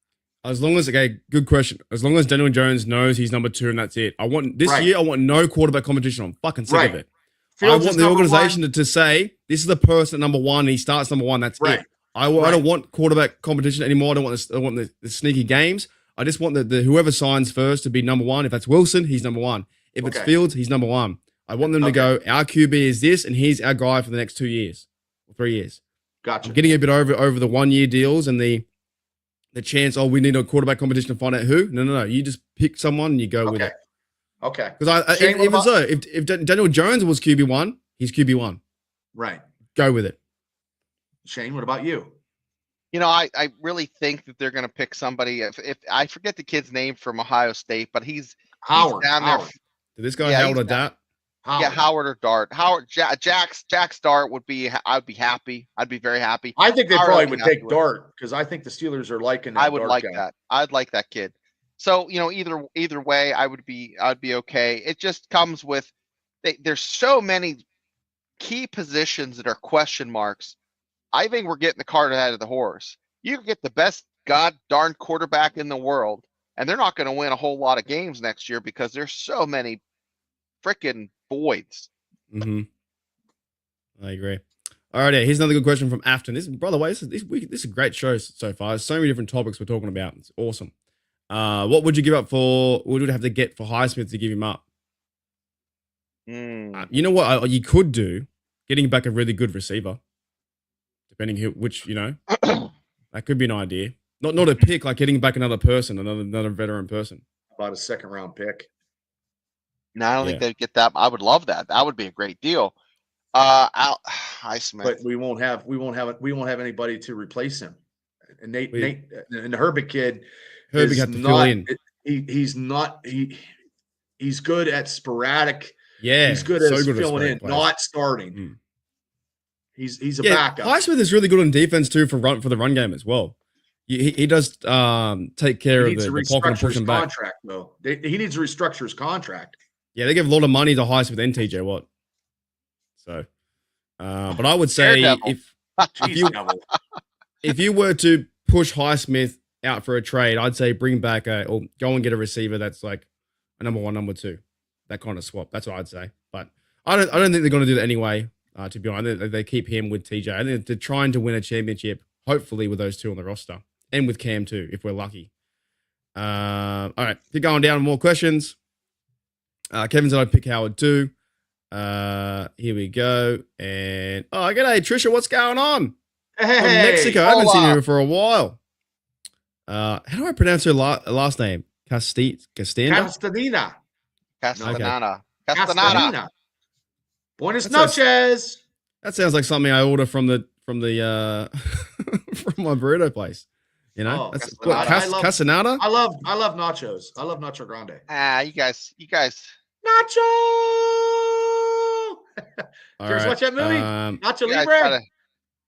As long as, okay, good question. As long as Daniel Jones knows he's number 2 and that's it. I want this Right. year. I want no quarterback competition. I'm fucking sick of Right. it. Fields I is want the number organization one. to say this is the person at number 1. And he starts number 1. That's Right. it. I Right. don't want quarterback competition anymore. I don't want this. I want the sneaky games. I just want the whoever signs first to be number 1. If that's Wilson, he's number 1. If it's Okay. Fields, he's number 1. I want them to go, our QB is this, and he's our guy for the next 2 years or 3 years. Gotcha. I'm getting a bit over the 1 year deals and the chance, we need a quarterback competition to find out who. No. You just pick someone and you go with it. Okay. Because Shane, what about- if Daniel Jones was QB1, he's QB1. Right. Go with it. Shane, what about you? You know, I really think that they're gonna pick somebody. If I forget the kid's name from Ohio State, but he's Howard. down there. Howard. Did this guy Yeah, Howard he's or that? Yeah, Howard or Dart. Jack's Dart would be. I'd be happy. I'd be very happy. I think they Howard probably I'd be would happy take with. Dart because I think the Steelers are liking that. I would Dart like guy. that. I'd like that kid. So, you know, either way, I'd be okay. It just comes with there's so many key positions that are question marks. I think we're getting the cart ahead of the horse. You can get the best god darn quarterback in the world, and they're not going to win a whole lot of games next year because there's so many freaking voids. Mm-hmm. I agree. All right, here's another good question from Afton. By the way, this is a great show so far. There's so many different topics we're talking about. It's awesome. What would you give up for? What would you have to get for Highsmith to give him up? You know what you could do? Getting back a really good receiver, depending which that could be an idea. Not a pick, like getting back another person, another veteran person. About a second round pick. No, I don't think they'd get that. I would love that. That would be a great deal. Highsmith. But we won't have anybody to replace him. And Nate and the Herbig kid. Herbig had to fill in. He's good at sporadic. Yeah, he's good at filling in, not starting. Mm. He's a backup. Highsmith is really good on defense too for the run game as well. He does take care of the pocket and push him back. Contract though. He needs to restructure his contract. Yeah, they give a lot of money to Highsmith and TJ Watt. So, but I would say if you were to push Highsmith out for a trade, I'd say bring back or go and get a receiver that's like a number 1, number 2, that kind of swap. That's what I'd say. But I don't think they're going to do that anyway. To be honest, they keep him with TJ. I think they're trying to win a championship, hopefully with those two on the roster and with Cam too, if we're lucky. All right, keep going down. More questions. Kevin said I'd pick Howard too. Here we go. And g'day Trisha, what's going on? Hey, From Mexico. I haven't seen her for a while. How do I pronounce her last name? Castaneda. Castaneda. Buenas noches. That sounds like something I order from the from my burrito place. You know, that's Castaneda. I love nachos. I love Nacho Grande. You guys. Nacho. All Did you watch that movie? Nacho Libre.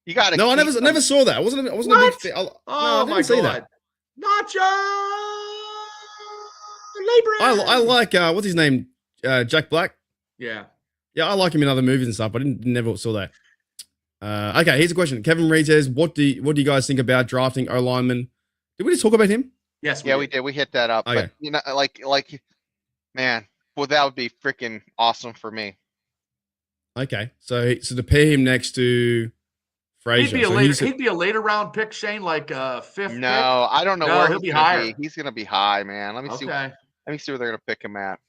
You got to. No, I never saw that. I wasn't a big fan. Oh my god. Nacho Libre. I like what's his name? Jack Black. Yeah. Yeah, I like him in other movies and stuff, but I never saw that. Okay, here's a question. Kevin Reed says, what do you guys think about drafting O-lineman? Did we just talk about him? Yes, we did. We hit that up. Okay. But you know, like, man, well, that would be freaking awesome for me. Okay, so to pair him next to Frazier. He'd be a later round pick, Shane, like fifth. No, I don't know where he'll be higher. He's gonna be high, man. Let me see. Okay. Let me see where they're gonna pick him at.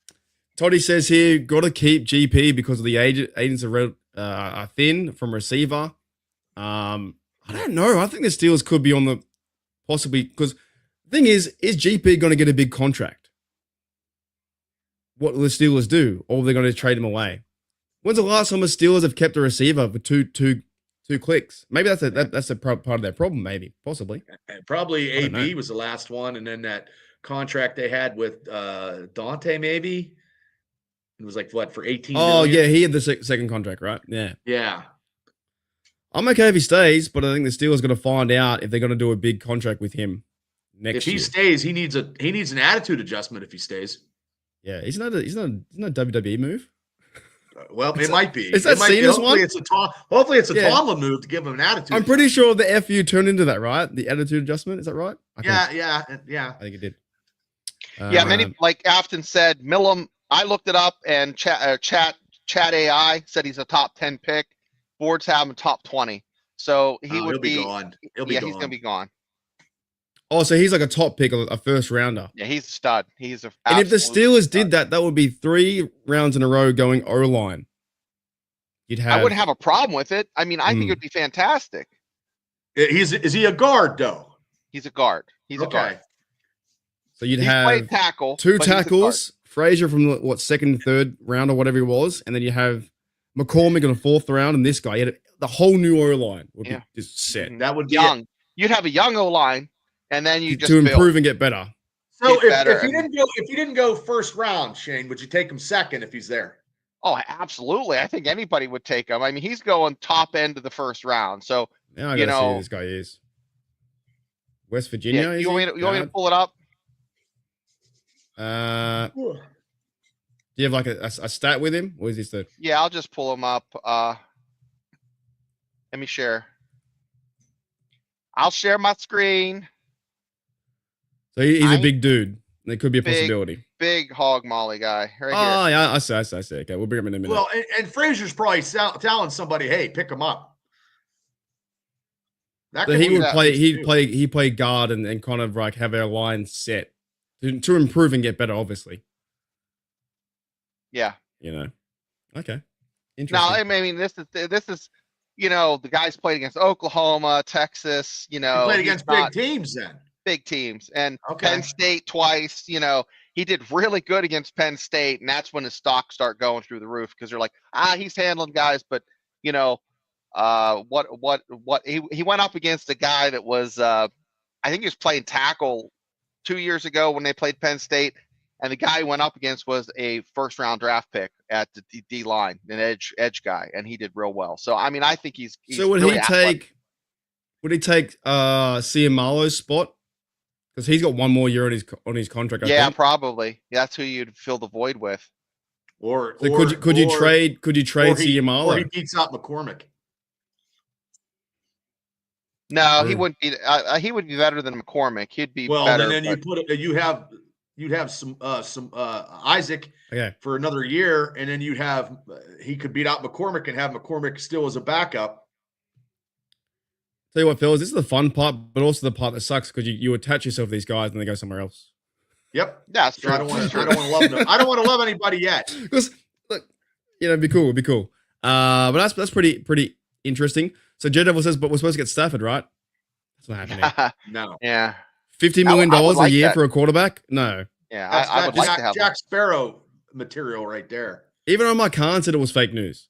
Toddy says here, got to keep GP because of the agents are thin from receiver. I don't know. I think the Steelers could be on the possibly because the thing is GP going to get a big contract? What will the Steelers do? Or are they going to trade him away? When's the last time the Steelers have kept a receiver for two clicks? Maybe that's a part of their problem. Maybe, possibly. Probably AB was the last one, and then that contract they had with Dante, maybe. It was like what for 18 million? Yeah, he had the second contract, right? Yeah. Yeah. I'm okay if he stays, but I think the Steelers got to find out if they're going to do a big contract with him next If he year. stays, he needs an attitude adjustment. If he stays, Yeah, isn't that a WWE move? well, it might be. Is that It might be. Cena's Hopefully, one? hopefully it's a Yeah. Tomlin move to give him an attitude. I'm pretty adjustment. sure the FU turned into that, right? The attitude adjustment, is that right? Yeah. I think it did. Yeah, many like Afton said, Millum. I looked it up, and chat AI said he's a top 10 pick. Boards have him top 20, so he would he'll be gone. He'll be yeah, gone. he's gonna be gone. Oh, so he's like a top pick, a first rounder. Yeah, he's a stud. He's a. And if the absolute Steelers stud. did that, that would be 3 rounds in a row going O-line. You'd have. I wouldn't have a problem with it. I mean, I think it would be fantastic. Is he a guard though? He's a guard. He's a guard. So you'd He's have played tackle, 2 but he's a guard. tackles, Frazier from the, second, third round or whatever he was, and then you have McCormick in the 4th round, and this guy. You had the whole new O-line would Yeah. be just set That would be young. You'd have a young O line, and then you just to build. improve and get better. So Get better if you didn't go first round, Shane, would you take him second if he's there? Oh, absolutely. I think anybody would take him. I mean, he's going top end of the first round. So Now I You gotta see know- who this guy is. West Virginia. yeah, is you want he? me to pull it up? Do you have like a stat with him, or is this the? Yeah, I'll just pull him up. Let me share. I'll share my screen. So he's a I'm big dude. There could be a big. possibility. Big hog molly guy. Right Oh here. yeah, I see. Okay, we'll bring him in a minute. Well, and Frazier's probably telling somebody, "Hey, pick him up." That so could he be would that play. piece, He'd too. play. He play guard and kind of like have our line set to improve and get better. Obviously, Yeah. you know. Okay. Now, Interesting. I mean, this is, the guys played against Oklahoma, Texas. He played he's against not- big teams then. big teams, and Okay. Penn State twice. He did really good against Penn State, and that's when his stocks start going through the roof because they're like, he's handling guys, but what he went up against a guy that was, I think he was playing tackle 2 years ago when they played Penn State, and the guy he went up against was a first round draft pick at the D line, an edge guy, and he did real well. So I mean, I think he's So would really he athletic. take? Would he take Ciamalo's spot? Because he's got one more year on his contract. I Yeah, think. probably. That's who you'd fill the void with. Or So could you trade or he Ciamalo? beats out McCormick. No, he True. wouldn't be. He would be better than McCormick. He'd be Well, better. and then but- you'd have some Isaac Okay. for another year, and then you'd have he could beat out McCormick and have McCormick still as a backup. Tell you what, fellas, this is the fun part, but also the part that sucks because you attach yourself to these guys and they go somewhere else. Yep. yeah, it's So true. I don't want to love them. I don't want to love anybody yet. Because look, it'd be cool. But that's pretty interesting. So J Devil says, but we're supposed to get Stafford, right? That's not happening. No. Yeah, $50 million I would like a year that. for a quarterback? No. yeah. That's I would like to have. Jack Sparrow material right there. Even on my Khan said it was fake news.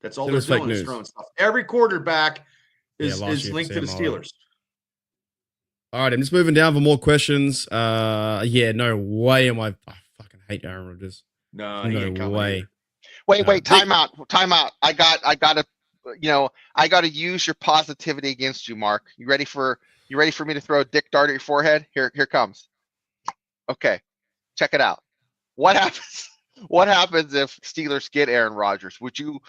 That's all It they're was fake doing is news. throwing stuff. Every quarterback is last year for linked to the Sam Steelers. All right, I'm just moving down for more questions. Yeah, no way I fucking hate Aaron Rodgers. No, he ain't No coming way. either. Wait, time out. I got to use your positivity against you, Mark. You ready for me to throw a dick dart at your forehead? Here comes. Okay, check it out. What happens? What happens if Steelers get Aaron Rodgers? Would you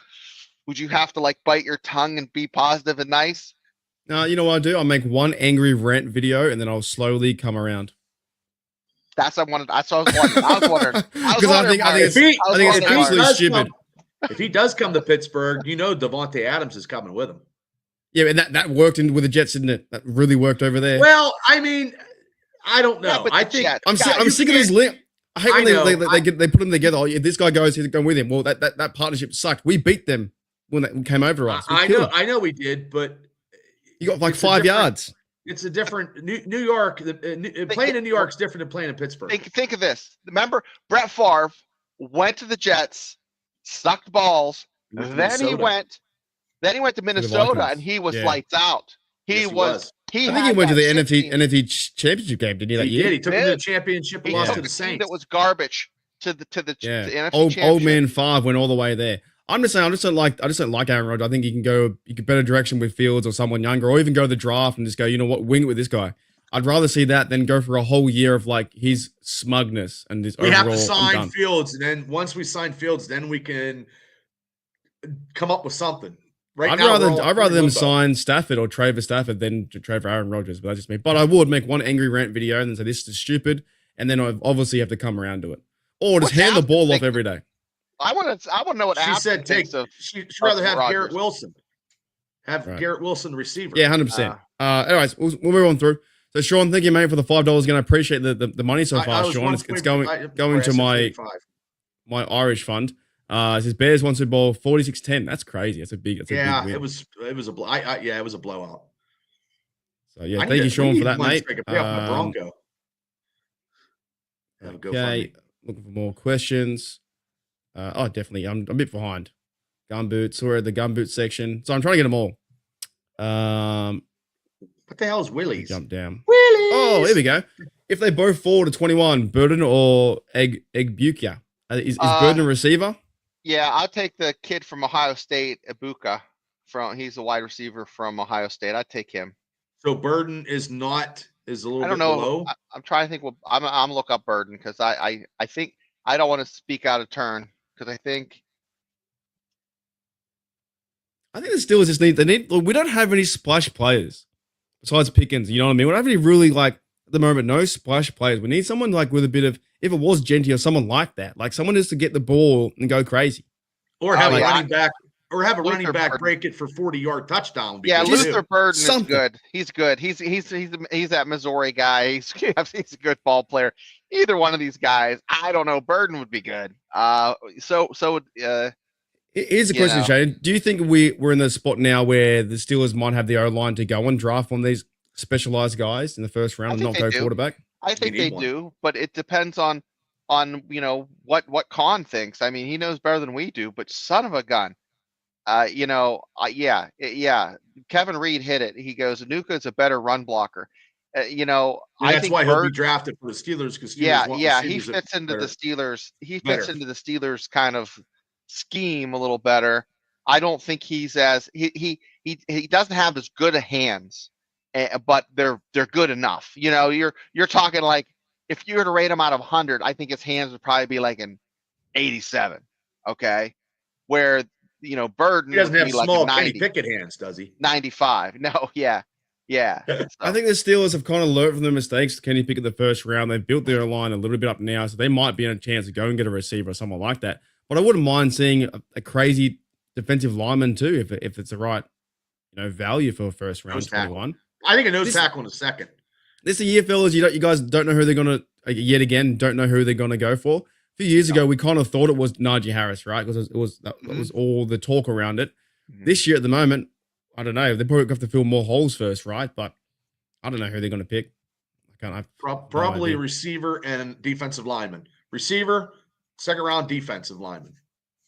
have to like bite your tongue and be positive and nice? No, you know what I do? I'll make one angry rant video and then I'll slowly come around. That's what I was wondering. Because I think Mark. it's If he- I think it's if he absolutely does stupid. If he does come to Pittsburgh, Devontae Adams is coming with him. Yeah, and that worked with the Jets, didn't it? That really worked over there. Well, I mean, I don't Yeah, know. but I the think Jets- I'm sick, God, I'm you sick of these can't- link. I hate when I know. they put them together. Oh, if this guy goes, he's going with him. Well, that partnership sucked. We beat them when they came over to us. We I killed know, them. I know we did, but You got like it's a 5 different- yards. it's a different New York. Playing in New York is different than playing in Pittsburgh. Think of this. Remember, Brett Favre went to the Jets, sucked balls. With Then he Minnesota. went to Minnesota, Vikings. and he was Yeah. lights out. He Yes, he was. was. He I think he had went to the that NFC team. championship game, didn't he? That He year. did. He took him to the did. championship and He lost took to a the team Saints. that was garbage to the Yeah, NFC old championship. man Favre went all the way there. I'm just saying, I just don't like Aaron Rodgers. I think he can go better direction with Fields or someone younger, or even go to the draft and just go, you know what, wing it with this guy. I'd rather see that than go for a whole year of like his smugness and his We overall. have to I'm sign done. Fields, and then once we sign Fields, then we can come up with something. Right I'd now, rather them sign Stafford or Trevor Stafford than to trade for Aaron Rodgers, but that's just me. But I would make one angry rant video and then say this is stupid, and then I obviously have to come around to it, or just What's hand the Aspen ball off think? every day. I want to know what She Aspen said thinks take. of. She'd rather have Rodgers. Garrett Wilson. Have Right. Garrett Wilson the receiver. Yeah, 100%. Anyways, we'll move on through. So Sean, thank you, mate, for the $5. Again, I appreciate the money so far, Sean. It's going to my Irish fund. It says Bears won Super Bowl 46-10. That's crazy. That's a big win. It was a blowout. So yeah, thank you, Sean, for that, mate. My Bronco. Okay, looking for more questions. Definitely. I'm a bit behind. Gumboots. We're at the gumboot section, so I'm trying to get them all. What the hell is Willie's? Jump down. Willie's. Oh, here we go. If they both fall to 21, Burden or Egbuka? Is Burden a receiver? Yeah, I'll take the kid from Ohio State, Ibuka. He's a wide receiver from Ohio State. I'd take him. So Burden is a little I don't bit know. below. I'm trying to think. Well, I'm gonna look up Burden because I think I don't want to speak out of turn because I think the Steelers just need. Look, we don't have any splash players besides Pickens. You know what I mean? We don't have any really like at the moment. No splash players. We need someone like with a bit of. If it was Genty or someone like that, like someone just to get the ball and go crazy, or have a running back. Or have a Luther running back Burden. break it for 40-yard touchdown. Yeah, Luther Burden something. is good. He's good. He's that Missouri guy. He's a good ball player. Either one of these guys, I don't know. Burden would be good. Here's a question, Shane. Do you think we're in the spot now where the Steelers might have the O-line to go and draft one of these specialized guys in the first round and not go quarterback? I think they do, but it depends on what Khan thinks. I mean, he knows better than we do, but son of a gun. Kevin Reed hit it. He goes, Anuka's a better run blocker. I think why he'll be drafted for the Steelers because he fits into the Steelers. He fits into the Steelers kind of scheme a little better. I don't think he's as he doesn't have as good a hands, but they're good enough. You're talking like if you were to rate him out of 100, I think his hands would probably be like an 87. Okay, where Burden. He doesn't have like small Kenny Pickett hands, does he? 95. No, yeah. So. I think the Steelers have kind of learned from their mistakes. Kenny Pickett the first round. They've built their line a little bit up now, so they might be in a chance to go and get a receiver or someone like that. But I wouldn't mind seeing a crazy defensive lineman too, if it's the right value for a first round 21. I think a nose tackle in a second. This is a year, fellas. You guys don't know who they're gonna yet again. Don't know who they're gonna go for. A few years ago, we kind of thought it was Najee Harris, right? Because that was all the talk around it. Mm-hmm. This year, at the moment, I don't know. They probably have to fill more holes first, right? But I don't know who they're going to pick. Probably receiver and defensive lineman. Receiver, second round defensive lineman.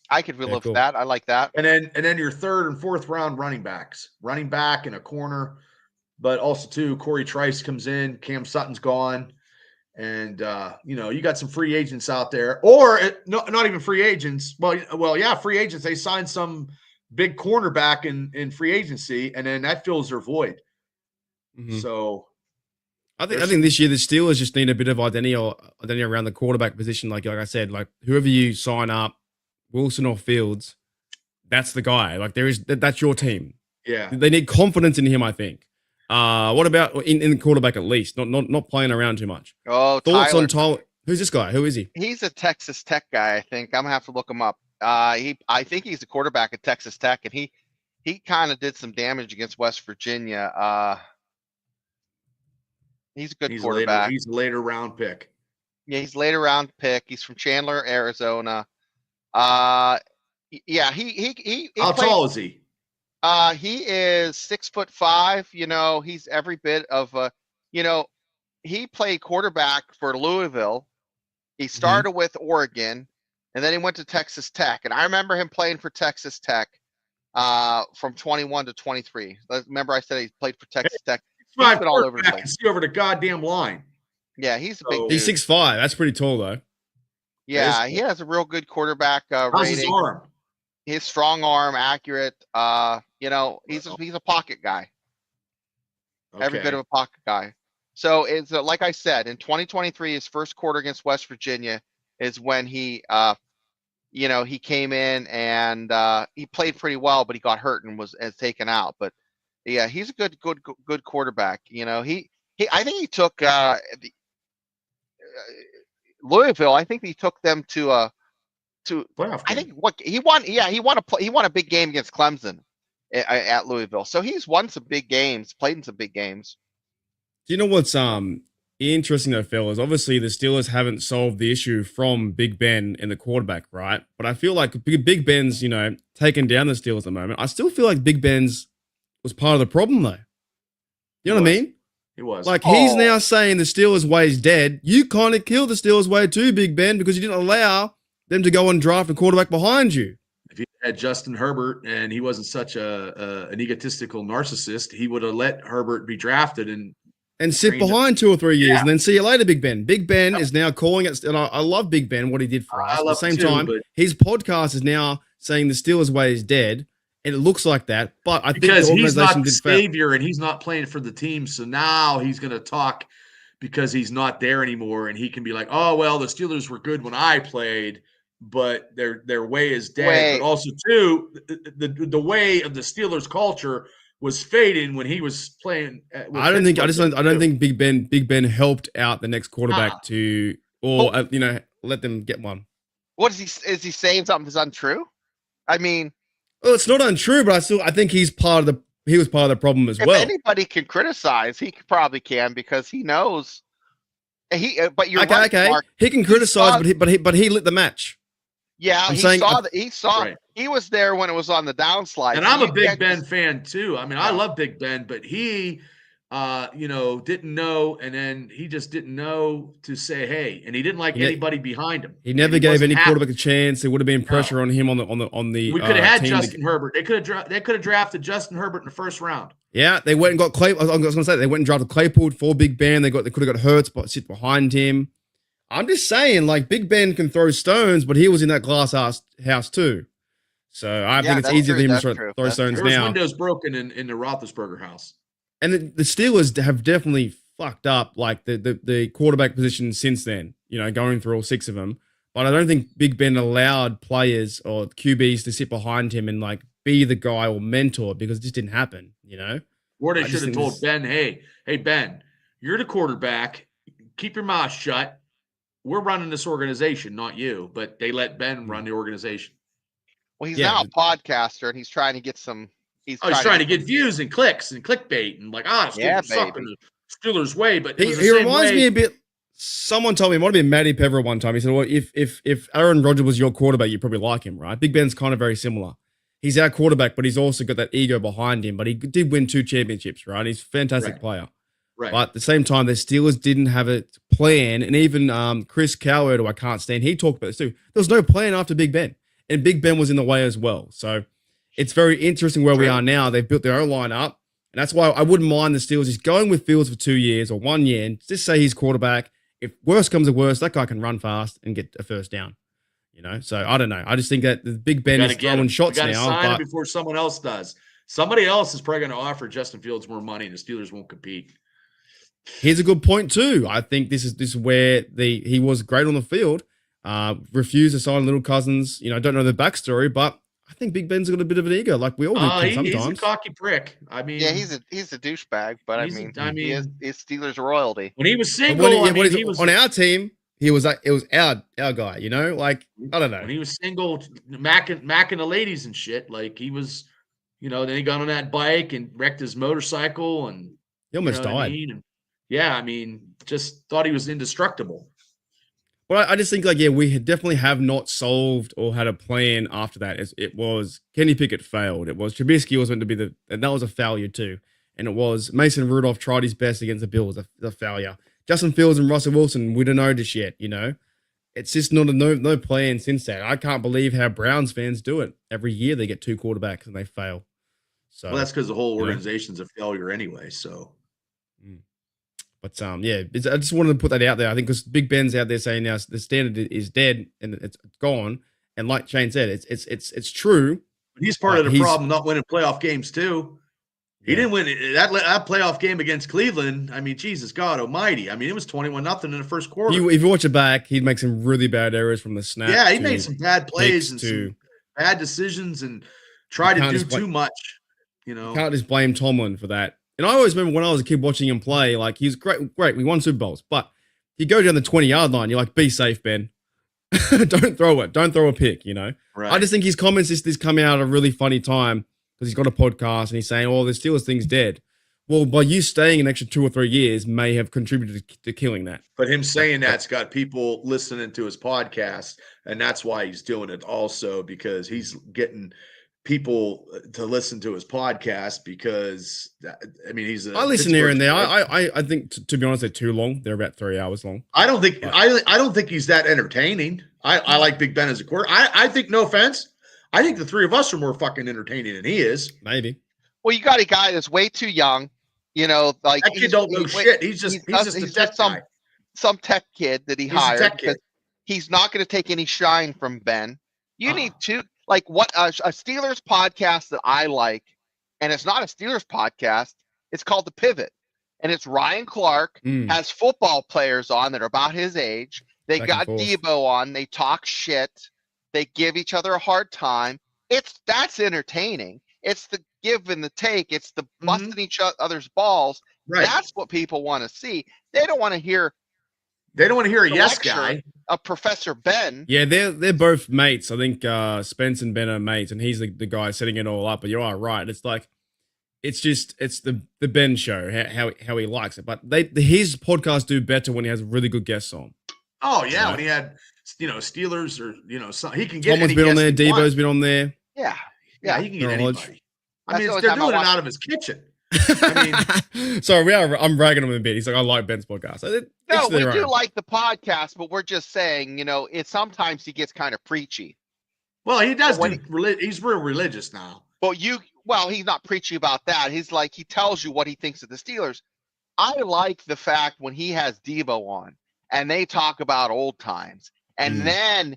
I could live with that. I like that. And then your third and fourth round running backs, running back and a corner, but also too Corey Trice comes in, Cam Sutton's gone. And you got some free agents out there, or not even free agents. Well, yeah, free agents. They signed some big cornerback in free agency, and then that fills their void. Mm-hmm. So, I think this year the Steelers just need a bit of identity around the quarterback position. Like I said, like whoever you sign up, Wilson or Fields, that's the guy. Like that's your team. Yeah, they need confidence in him. I think. What about in the quarterback at least? Not playing around too much. Oh, thoughts on Tyler? Who's this guy? Who is he? He's a Texas Tech guy, I think. I'm gonna have to look him up. I think he's a quarterback at Texas Tech, and he kind of did some damage against West Virginia. He's a good quarterback. He's a later round pick. Yeah, he's a later round pick. He's from Chandler, Arizona. How tall is he? He is 6'5". He's every bit of he played quarterback for Louisville. He started with Oregon, and then he went to Texas Tech. And I remember him playing for Texas Tech from 21 to 23. Remember I said he played for Texas Tech. He's been all over the place. See over the goddamn line. Yeah, he's a big dude. He's 6'5". That's pretty tall, though. Yeah, he has a real good quarterback rating. His arm? His strong arm, accurate. He's a pocket guy. Okay. Every bit of a pocket guy. So it's like I said, in 2023, his first quarter against West Virginia is when he, he came in and he played pretty well, but he got hurt and was taken out. But yeah, he's a good quarterback. I think he took Louisville. I think he took them to Playoff I game. think what he won. Yeah, he won a big game against Clemson at Louisville. So he's won some big games, played in some big games. Do you know what's interesting though, Phil, is obviously the Steelers haven't solved the issue from Big Ben and the quarterback, right? But I feel like Big Ben's, taken down the Steelers at the moment. I still feel like Big Ben's was part of the problem though. You know what I mean? He was. Like he's now saying the Steelers way is dead. You kind of killed the Steelers way too, Big Ben, because you didn't allow them to go and draft a quarterback behind you. If he had Justin Herbert and he wasn't such an egotistical narcissist, he would have let Herbert be drafted and sit behind 2 or 3 years Yeah. and then see you later, Big Ben. Big Ben is now calling it, and I love Big Ben, what he did for us. I At the love same it too, time, but- his podcast is now saying the Steelers way is dead, and it looks like that. But I think because the he's not organization the did fail. savior and he's not playing for the team. So now he's going to talk because he's not there anymore, and he can be like, "Oh well, the Steelers were good when I played, but their way is dead." Wait. But also too, the way of the Steelers culture was fading when he was playing. I don't think Big Ben helped out the next quarterback to, or let them get one. What is he saying something that's untrue? I mean, Well, it's not untrue, but I think he was part of the problem as if well. anybody can criticize, he probably can because he knows. But you're Okay, right, okay. Mark. He can criticize, but he lit the match. Yeah, I'm he saying- saw that. He saw. Right. He was there when it was on the downslide. And So I'm a you Big can't Ben just- fan too. I mean, I Yeah. love Big Ben, but he, didn't know, and then he just didn't know to say, "Hey," and he didn't like He ne- anybody behind him. He never And gave wasn't any happy. quarterback a chance. There would have been pressure on him on the. We could have had team Justin Herbert. They could have drafted Justin Herbert in the first round. Yeah, they went and got Clay. I was going to say they went and drafted Claypool for Big Ben. They could have got Hurts, but sit behind him. I'm just saying, like Big Ben can throw stones, but he was in that glass house too. So I think it's that's easier true, for him to that's throw true, throw that's stones There was now. windows broken in the Roethlisberger house. And the Steelers have definitely fucked up like the quarterback position since then, going through all 6 of them. But I don't think Big Ben allowed players or QBs to sit behind him and like be the guy or mentor because it just didn't happen, Or they I just should have think told this- Ben, hey, Ben, you're the quarterback. Keep your mouth shut. We're running this organization, not you. But they let Ben run the organization. Well, he's Yeah. now a podcaster, and he's trying to get some. He's trying to get views and clicks and clickbait and like, Steelers Yeah, suck in the Steelers way. But it was the He same reminds way. me a bit. Someone told me, it might have been Matty Pevra one time. He said, well, if Aaron Rodgers was your quarterback, you'd probably like him, right? Big Ben's kind of very similar. He's our quarterback, but he's also got that ego behind him. But he did win 2 championships, right? He's a fantastic Right. player. Right. But at the same time, the Steelers didn't have a plan. And even Chris Coward, who I can't stand, he talked about this too. There was no plan after Big Ben. And Big Ben was in the way as well. So it's very interesting where we True. are now. They've built their own line up. And that's why I wouldn't mind the Steelers just going with Fields for 2 years or 1 year and just say he's quarterback. If worst comes to worst, that guy can run fast and get a first down. So I don't know. I just think that the Big Ben is throwing shots You gotta now. sign him But before someone else does. Somebody else is probably going to offer Justin Fields more money, and the Steelers won't compete. here's a good point too. I think this is where he was great on the field. Refused to sign Little Cousins. Don't know the backstory, but I think Big Ben's got a bit of an ego, like we all do He's a sometimes. cocky prick. I mean, Yeah, he's a douchebag, but He's a- he's Steelers royalty. when he was But single, he was on our team. He was it was our guy. Like I don't know. when he was single, macking the ladies and shit. Like he was, then he got on that bike and wrecked his motorcycle, and He almost you know what I died. mean? And, yeah, just thought he was indestructible. But I just think we definitely have not solved or had a plan after that. It was Kenny Pickett failed. It was Trubisky was meant to be and that was a failure too. And it was Mason Rudolph tried his best against the Bills, a failure. Justin Fields and Russell Wilson, we don't know just yet. It's just not no plan since that. I can't believe how Browns fans do it. Every year they get 2 quarterbacks and they fail. So Well, that's because the whole Yeah. organization's a failure anyway. So But I just wanted to put that out there. I think because Big Ben's out there saying now the standard is dead and it's gone. And like Shane said, it's true. but he's part of the He's- problem, not winning playoff games too. He didn't win that playoff game against Cleveland. I mean, Jesus God Almighty! I mean, it was 21-0 in the first quarter. If you watch it back, he'd make some really bad errors from the snap. Yeah, he made some bad plays and to some bad decisions and tried to do too much. You know, can't just blame Tomlin for that. And I always remember when I was a kid watching him play, like he's great. We won Super Bowls, but you go down the 20-yard line, you're like, be safe, Ben. Don't throw it. Don't throw a pick, you know? right. I just think his comments this coming out at a really funny time because he's got a podcast and he's saying, oh, the Steelers thing's dead. Well, by you staying an extra 2 or 3 years may have contributed to killing that. But him saying that's got people listening to his podcast, and that's why he's doing it also, because he's getting people to listen to his podcast because, I mean, I listen here and there. I think, to be honest, they're too long. They're about 3 hours long. I don't think he's that entertaining. I like Big Ben as a quarter. I think, no offense, I think the three of us are more fucking entertaining than he is. Maybe. Well, you got a guy that's way too young. You know, like that kid don't know shit. He's just a tech guy. Some tech kid that he hired because he's not going to take any shine from Ben. You need to what a Steelers podcast that I like, and it's not a Steelers podcast. It's called The Pivot, and it's Ryan Clark has football players on that are about his age. They got Debo on. They talk shit. They give each other a hard time. That's entertaining. It's the give and the take. It's the busting each other's balls. Right. That's what people want to see. They don't want to hear. They don't want to hear a yes guy. A Professor Ben. Yeah, they're both mates. I think Spence and Ben are mates, and he's the guy setting it all up. But you are right. It's like it's the Ben show. How he likes it. But his podcasts do better when he has really good guests on. Oh yeah, when he had Steelers or he can get. Tomlin's been on there. Debo's been on there. Yeah, he can get anybody. I mean, they're doing it out of his kitchen. I mean, sorry, I'm ragging him a bit. He's like, I like Ben's podcast. No, we do like the podcast, but we're just saying, it's sometimes he gets kind of preachy. Well, he does. He's real religious now. But he's not preachy about that. He's like, he tells you what he thinks of the Steelers. I like the fact when he has Debo on and they talk about old times, and then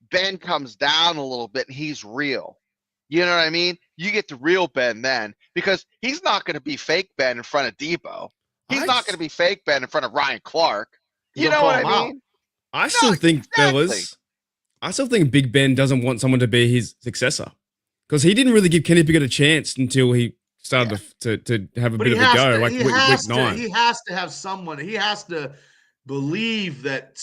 Ben comes down a little bit and he's real. You know what I mean? You get the real Ben then, because he's not going to be fake Ben in front of Debo. He's not going to be fake Ben in front of Ryan Clark. You know what I mean? I still think, fellas, Big Ben doesn't want someone to be his successor, because he didn't really give Kenny Pickett a chance until he started to have a bit of a go, like week 9. He has to have someone. He has to believe that,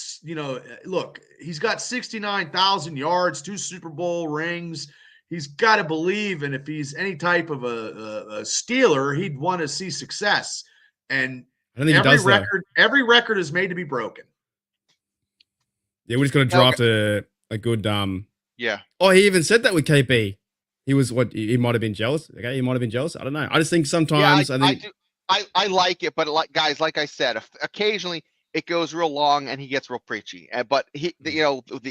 look, he's got 69,000 yards, 2 Super Bowl rings. He's got to believe, and if he's any type of a Steeler, he'd want to see success. And I don't think every record is made to be broken. Yeah, we're just going to draft a good Yeah. Oh, he even said that with KP. He was he might have been jealous. Okay, he might have been jealous. I don't know. I just think sometimes I like it, but guys, like I said, occasionally it goes real long and he gets real preachy. But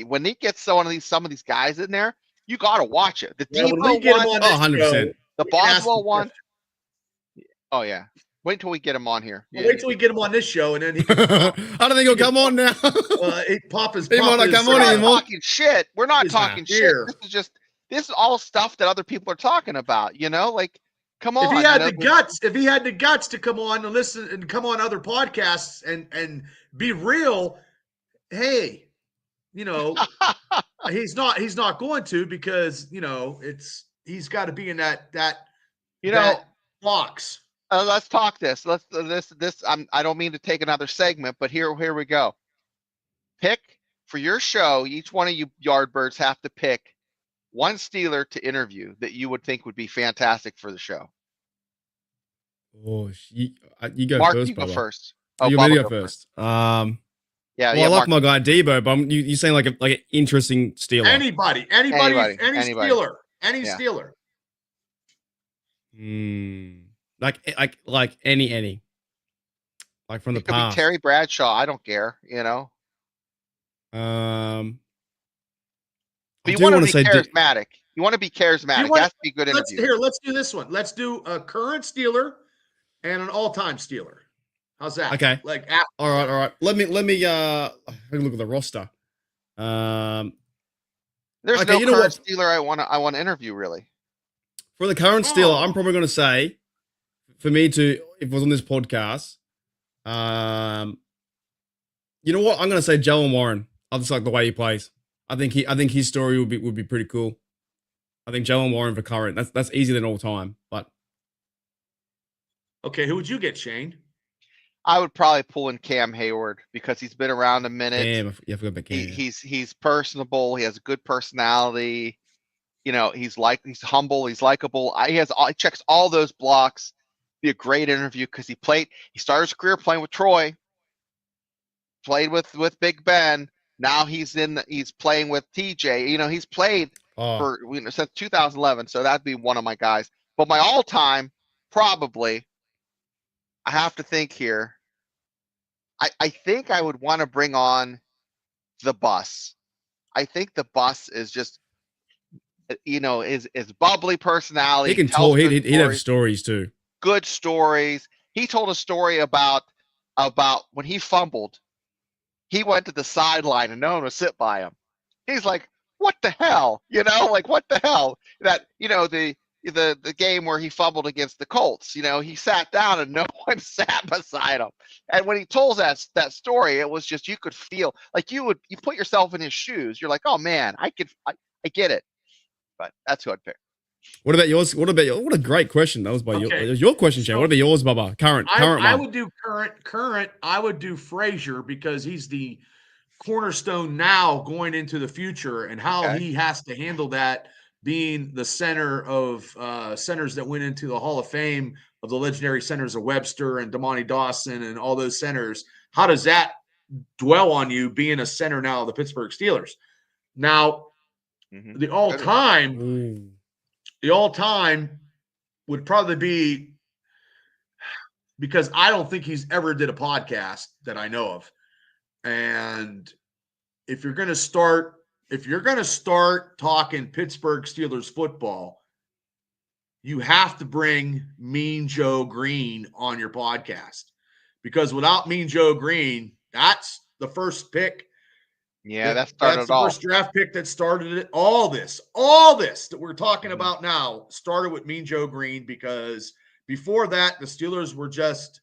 when he gets some of these guys in there, you got to watch it. The Debo one, 100%. The Boswell one. Oh yeah. Wait till we get him on here. Wait till we get him on this show, and then I don't think he'll come on now. He might not come on anymore. Talking shit. We're not talking shit. This is all stuff that other people are talking about. Like, come on. If he had the guts to come on and listen and come on other podcasts and be real, hey. He's not going to, because he's got to be in that box. Let's talk this. I don't mean to take another segment, but here we go. Pick for your show. Each one of you Yardbirds have to pick one Steeler to interview that you would think would be fantastic for the show. Oh, you go Mark, first. You go first. Oh, you go first. Yeah, I like my guy Debo, but you saying like an interesting Steeler. Anybody, any Steeler, any Steeler. Like any, like from the it could past. Be Terry Bradshaw. I don't care. But you want to be charismatic. You want to be charismatic. That's be a good interview. Let's do this one. Let's do a current Steeler and an all-time Steeler. How's that? Okay. All right. Let me look at the roster. There's no current Steeler I want to interview, really. For the current Steeler, I'm probably going to say for me to, if it was on this podcast, you know what? I'm gonna say Jalen Warren. I just like the way he plays. I think his story would be pretty cool. I think Jalen Warren for current. That's easier than all time. But Okay, who would you get, Shane? I would probably pull in Cam Hayward because he's been around a minute. Cam, I forgot about Cam. He's personable. He has a good personality. You know, he's humble. He's likable. He checks all those blocks. Be a great interview because he started his career playing with Troy. Played with Big Ben. Now he's playing with TJ. You know, he's played since 2011. So that'd be one of my guys. But my all-time, probably, I have to think here. I think I would want to bring on the Bus. I think the Bus is just, you know, is bubbly personality. He can talk. He'd have stories too. Good stories. He told a story about when he fumbled. He went to the sideline and no one would sit by him. He's like, what the hell? You know, like, what the hell? That, you know, the game where he fumbled against the Colts, you know, he sat down and no one sat beside him. And when he told that story, it was just, you could feel like you put yourself in his shoes. You're like, oh man, I get it. But that's who I'd pick. What about yours? What a great question. That was your question, Shane. What about yours, Bubba? Current I would do current. I would do Frazier because he's the cornerstone now going into the future, and how he has to handle that, being the center of centers that went into the Hall of Fame of the legendary centers of Webster and Damani Dawson and all those centers. How does that dwell on you being a center now of the Pittsburgh Steelers? Now, the all-time would probably be, because I don't think he's ever did a podcast that I know of. And if you're going to start talking Pittsburgh Steelers football, you have to bring Mean Joe Green on your podcast, because without Mean Joe Green, that's the first pick. Yeah, that's the first draft pick that started it. All this that we're talking about now started with Mean Joe Green, because before that, the Steelers were just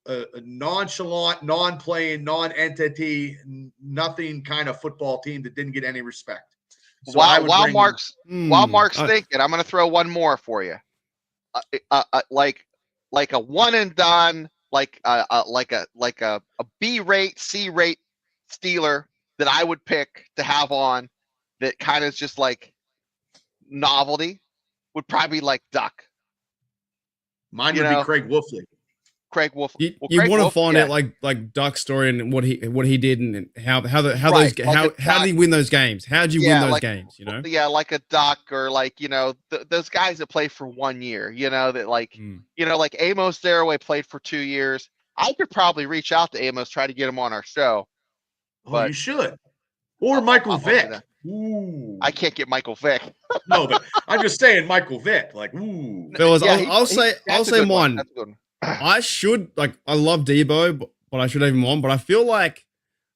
a nonchalant, non-playing, non-entity, nothing kind of football team that didn't get any respect. So while Mark's thinking, I'm going to throw one more for you. Like a one and done, like a B-rate, C-rate Steeler that I would pick to have on, that kind of just like novelty, would probably be like Duck. Mine would be Craig Wolfley. Craig Wolf. You want to find out like Duck's story and what he did and how did he win those games? How did you win those games? You know, like a Duck, or like, you know, those guys that play for 1 year. You know, that like you know, like Amos Zaraway played for 2 years. I could probably reach out to Amos, try to get him on our show. But you should, or Michael Vick. Ooh. I can't get Michael Vick. No, but I'm just saying Michael Vick. Like, ooh. Fellas, I'll say mine. I love Debo, but I should have him on. But I feel like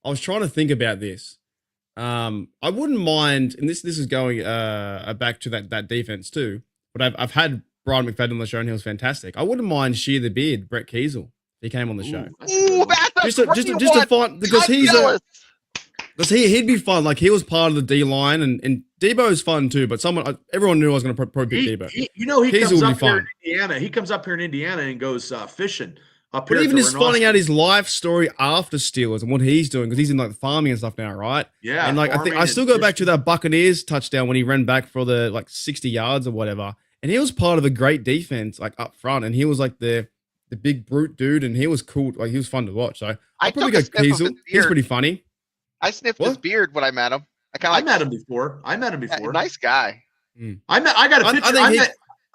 I was trying to think about this. I wouldn't mind, and this is going back to that defense too. But I've had Brian McFadden on the show and he was fantastic. I wouldn't mind Shear the Beard, Brett Kiesel. He came on the show. Ooh, that's just to find, because he'd be fun. Like, he was part of the D line, and Debo's fun too. But everyone knew I was going to probably pick Debo. He comes up here in Indiana. He comes up here in Indiana and goes fishing up here. But even just finding out his life story after Steelers and what he's doing, because he's in like farming and stuff now, right? Yeah. And like, I still go back to that Buccaneers touchdown when he ran back for the like 60 yards or whatever, and he was part of a great defense like up front, and he was like the big brute dude, and he was cool. Like, he was fun to watch. So I'd probably go Kiesel. He's pretty funny. I sniffed his beard when I met him. I met him before. Nice guy. I got a picture.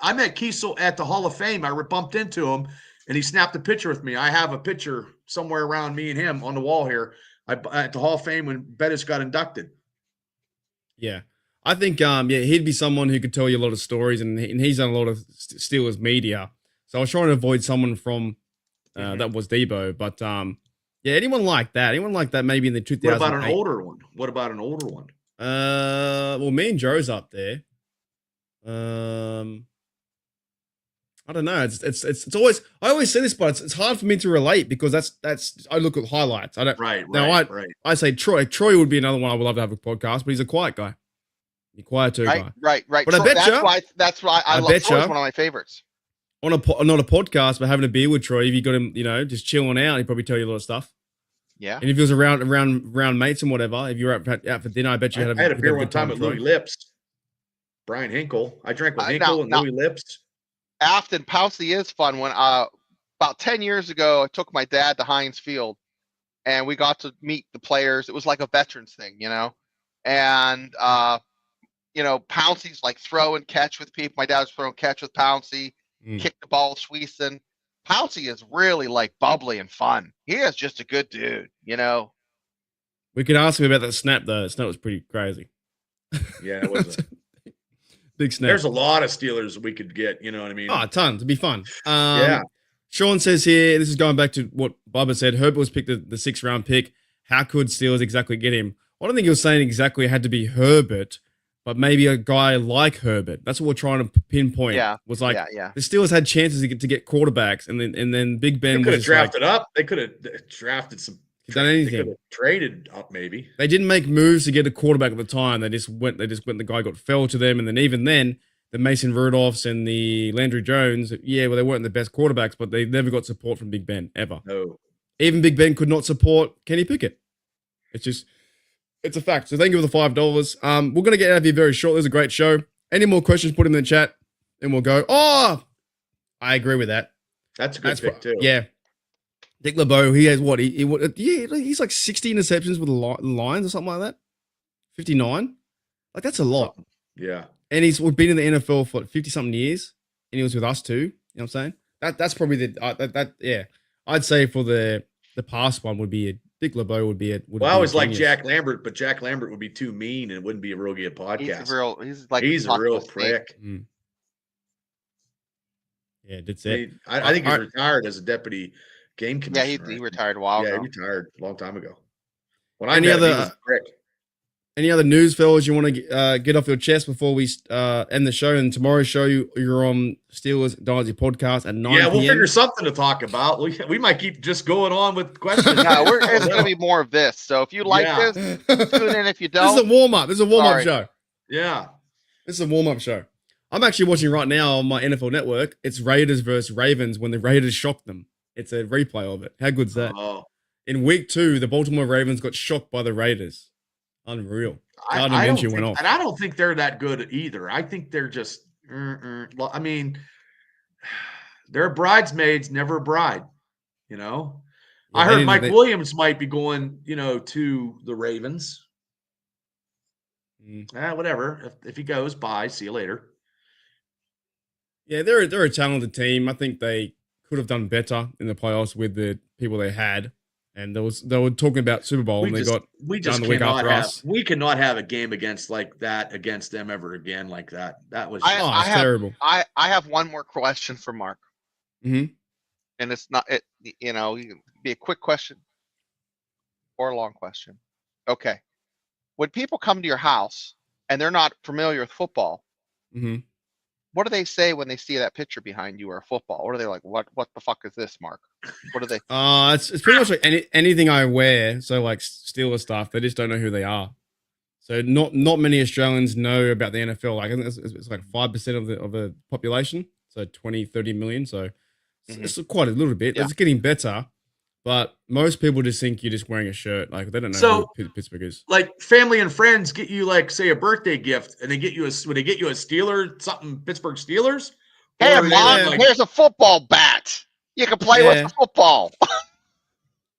I met Kiesel at the Hall of Fame. I bumped into him, and he snapped a picture with me. I have a picture somewhere around me and him on the wall here at the Hall of Fame when Bettis got inducted. Yeah. I think he'd be someone who could tell you a lot of stories, and he's done a lot of Steelers media. So I was trying to avoid someone from that was Debo, but anyone like that, maybe in the 2008. What about an older one? Well, me and Joe's up there. I I don't know. It's always, I always say this, but it's hard for me to relate because that's I look at highlights. I don't. Right. Now I say Troy. Troy would be another one I would love to have a podcast, but he's a quiet guy. He's a quieter guy. Right. But I bet you. That's why I love Troy's one of my favorites. On not a podcast, but having a beer with Troy, if you got him, just chilling out, he'd probably tell you a lot of stuff. Yeah. And if he was around mates and whatever, if you were out for dinner, I bet you I had a beer one time with Louis Lips, Brian Hinkle. I drank with Hinkle and Louis Lips. Afton Pouncey is fun. When about 10 years ago, I took my dad to Heinz Field, and we got to meet the players. It was like a veterans thing, and Pouncey's like throw and catch with people. My dad was throwing catch with Pouncey, kick the ball, Sweeson. Pouncey is really like bubbly and fun. He is just a good dude, We could ask him about that snap though. The snap was pretty crazy. Yeah, it was. Big snap. There's a lot of Steelers we could get, you know what I mean? Oh, a ton. To be fun. Yeah. Sean says here, this is going back to what Bubba said. Herbert was picked the 6th round pick. How could Steelers exactly get him? I don't think he was saying exactly it had to be Herbert, but maybe a guy like Herbert. That's what we're trying to pinpoint. Yeah. Was like the Steelers had chances to get quarterbacks, and then Big Ben could was have drafted up. They could have drafted some. Done anything. They could have traded up, maybe. They didn't make moves to get a quarterback at the time. They just went. The guy fell to them, and then even then, the Mason Rudolphs and the Landry Jones. Yeah, well, they weren't the best quarterbacks, but they never got support from Big Ben ever. No. Even Big Ben could not support Kenny Pickett. It's a fact. So thank you for the $5. We're gonna get out of here very short. There's a great show. Any more questions? Put them in the chat, and we'll go. Oh, I agree with that. That's a good pick too. Yeah. Dick LeBeau, he has what? He's like 60 interceptions with the Lions or something like that. 59. Like, that's a lot. Yeah. And he's been in the NFL for 50-something years, and he was with us too. You know what I'm saying? That's probably yeah. I'd say for the past one would be Dick LeBeau would be I always like Jack Lambert, but Jack Lambert would be too mean and it wouldn't be a real good podcast. He's a real prick. Yeah, that's it. I think he's retired as a deputy game commissioner. Yeah, he retired a while ago. Yeah, he retired a long time ago. When Any other news, fellas, you want to get off your chest before we end the show? And tomorrow's show, you're on Steelers Dynasty podcast at 9 Yeah, we'll p.m. figure something to talk about. We might keep just going on with questions. No, it's going to be more of this. So if you like this, tune in. If you don't, this is a warm-up. This is a warm-up show. Yeah. This is a warm-up show. I'm actually watching right now on my NFL network. It's Raiders versus Ravens when the Raiders shocked them. It's a replay of it. How good's that? Oh. In week 2, the Baltimore Ravens got shocked by the Raiders. Unreal. I don't think they're that good either. I think they're just, I mean, they're bridesmaids, never a bride, Yeah, I heard Mike Williams might be going, to the Ravens. Whatever. If he goes, bye. See you later. Yeah, they're a talented team. I think they could have done better in the playoffs with the people they had. And they were talking about Super Bowl, and they got done the week after us. We cannot have a game against them ever again like that. That was terrible. I have one more question for Mark. Mm-hmm. And it's not it. You can be a quick question or a long question. Okay. When people come to your house and they're not familiar with football, what do they say when they see that picture behind you or a football? What are they like? What the fuck is this, Mark? What are they? It's pretty much like anything I wear. So like Steelers stuff, they just don't know who they are. So not many Australians know about the NFL. Like it's like 5% of the population. So 20, 30 million. So it's quite a little bit. Yeah. It's getting better. But most people just think you're just wearing a shirt. Like they don't know who Pittsburgh is. Like family and friends get you say a birthday gift, and they get you a Steeler something Pittsburgh Steelers. Hey, Mom, here's a football bat. You can play with the football.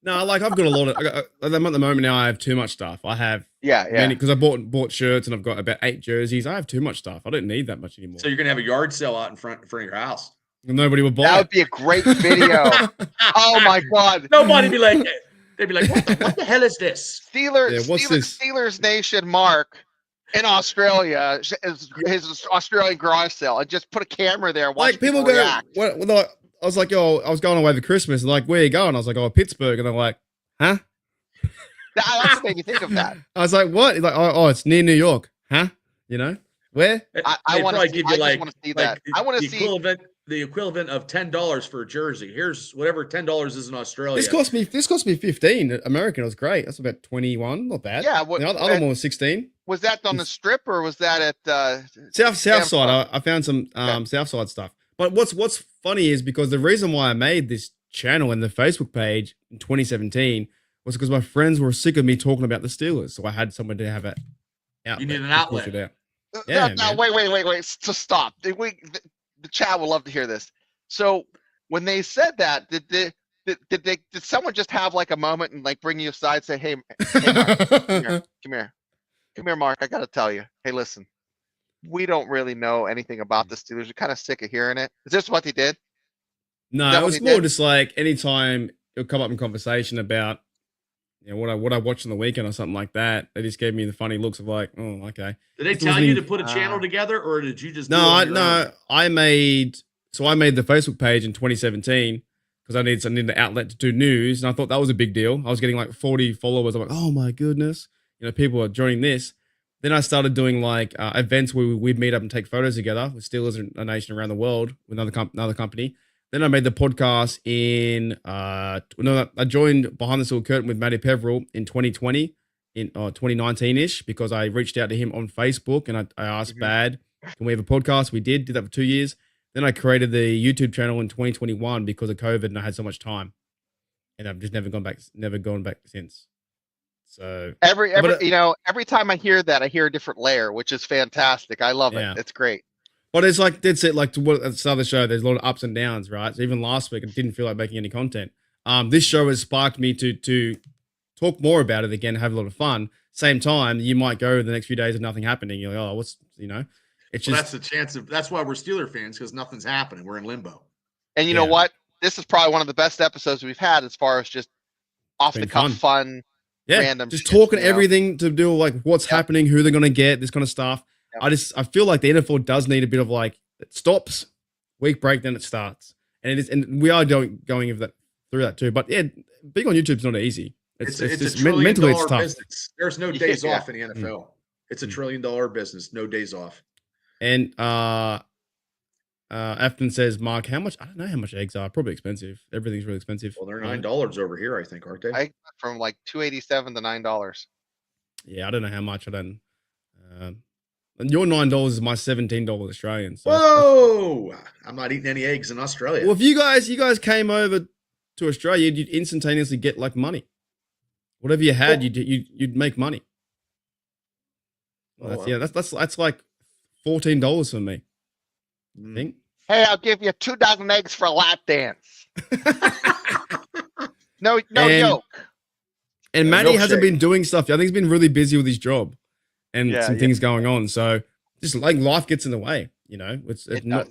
No, I've got a lot of. At the moment now, I have too much stuff. I have many because I bought shirts and I've got about 8 jerseys. I have too much stuff. I don't need that much anymore. So you're gonna have a yard sale out in front of your house. Nobody would buy. That would be a great video. Oh my God! Nobody be like, they'd be like, what the hell is this? Steelers Nation Mark in Australia, his Australian garage sale, and just put a camera there. Watch people go. I was like, I was going away for Christmas. And like, where are you going? I was like, Pittsburgh. And they're like, huh? That's what made me think of that. I was like, what? He's like, it's near New York. Huh? Where? I want to give you I want to see that. I want to see the equivalent of $10 for a jersey. Here's whatever $10 is in Australia. This cost me 15 American. It was great. That's about 21. Not bad. Yeah, The other one was 16. Was that on the strip or was that at South Samsung? side. I found some South side stuff. But what's funny is because the reason why I made this channel and the Facebook page in 2017 was because my friends were sick of me talking about the Steelers, so I had someone to have it out. You need an outlet. Yeah, No, wait. So stop. The chat will love to hear this. So when they said that, did someone just have like a moment and like bring you aside and say, hey Mark, come here, Mark, I gotta tell you. Hey, listen, we don't really know anything about the Steelers. We're kind of sick of hearing it. Is this what they did? No, it was more just like anytime it'll come up in conversation about what I watched on the weekend or something like that. They just gave me the funny looks of like, oh, okay. Did they tell you to put a channel together, or did you just? I made the Facebook page in 2017 because I needed an outlet to do news, and I thought that was a big deal. I was getting like 40 followers. I'm like, oh my goodness, people are joining this. Then I started doing like events where we'd meet up and take photos together with Steelers and a nation around the world with another company. Then I made the podcast I joined Behind the Steel Curtain with Matty Peveril in 2020, in 2019-ish, because I reached out to him on Facebook and I asked Bad, can we have a podcast? We did that for 2 years. Then I created the YouTube channel in 2021 because of COVID and I had so much time. And I've just never gone back since. So every time I hear that, I hear a different layer, which is fantastic. I love it. It's great. But it's like that's it. Like at the start of the show, there's a lot of ups and downs, right? So even last week, I didn't feel like making any content. This show has sparked me to talk more about it again, have a lot of fun. Same time, you might go the next few days of nothing happening. You're like, oh, it's just that's the chance of. That's why we're Steeler fans, because nothing's happening. We're in limbo. And you know what? This is probably one of the best episodes we've had as far as just off the cuff fun. Random just talking everything to do like what's happening, who they're gonna get, this kind of stuff. I feel like the NFL does need a bit of like it stops, week break, then it starts, and we are going through that too. But yeah, being on YouTube is not easy. It's a just $1 trillion mentally it's tough. business. There's no days off in the NFL. It's a $1 trillion business, no days off. And Afton says, Mark, how much? I don't know how much eggs are. Probably expensive. Everything's really expensive. Well, they're $9 over here, I think, aren't they? From like $2.87 to $9. Yeah, I don't know how much. I don't. And your $9 is my $17 Australian. So whoa! I'm not eating any eggs in Australia. Well, if you guys came over to Australia, you'd instantaneously get like money. Whatever you had, you'd make money. Well, that's like $14 for me. I think. Hey, I'll give you 2 dozen eggs for a lap dance. No joke. And Matty hasn't been doing stuff. I think he's been really busy with his job and some things going on. So just like life gets in the way, it's not,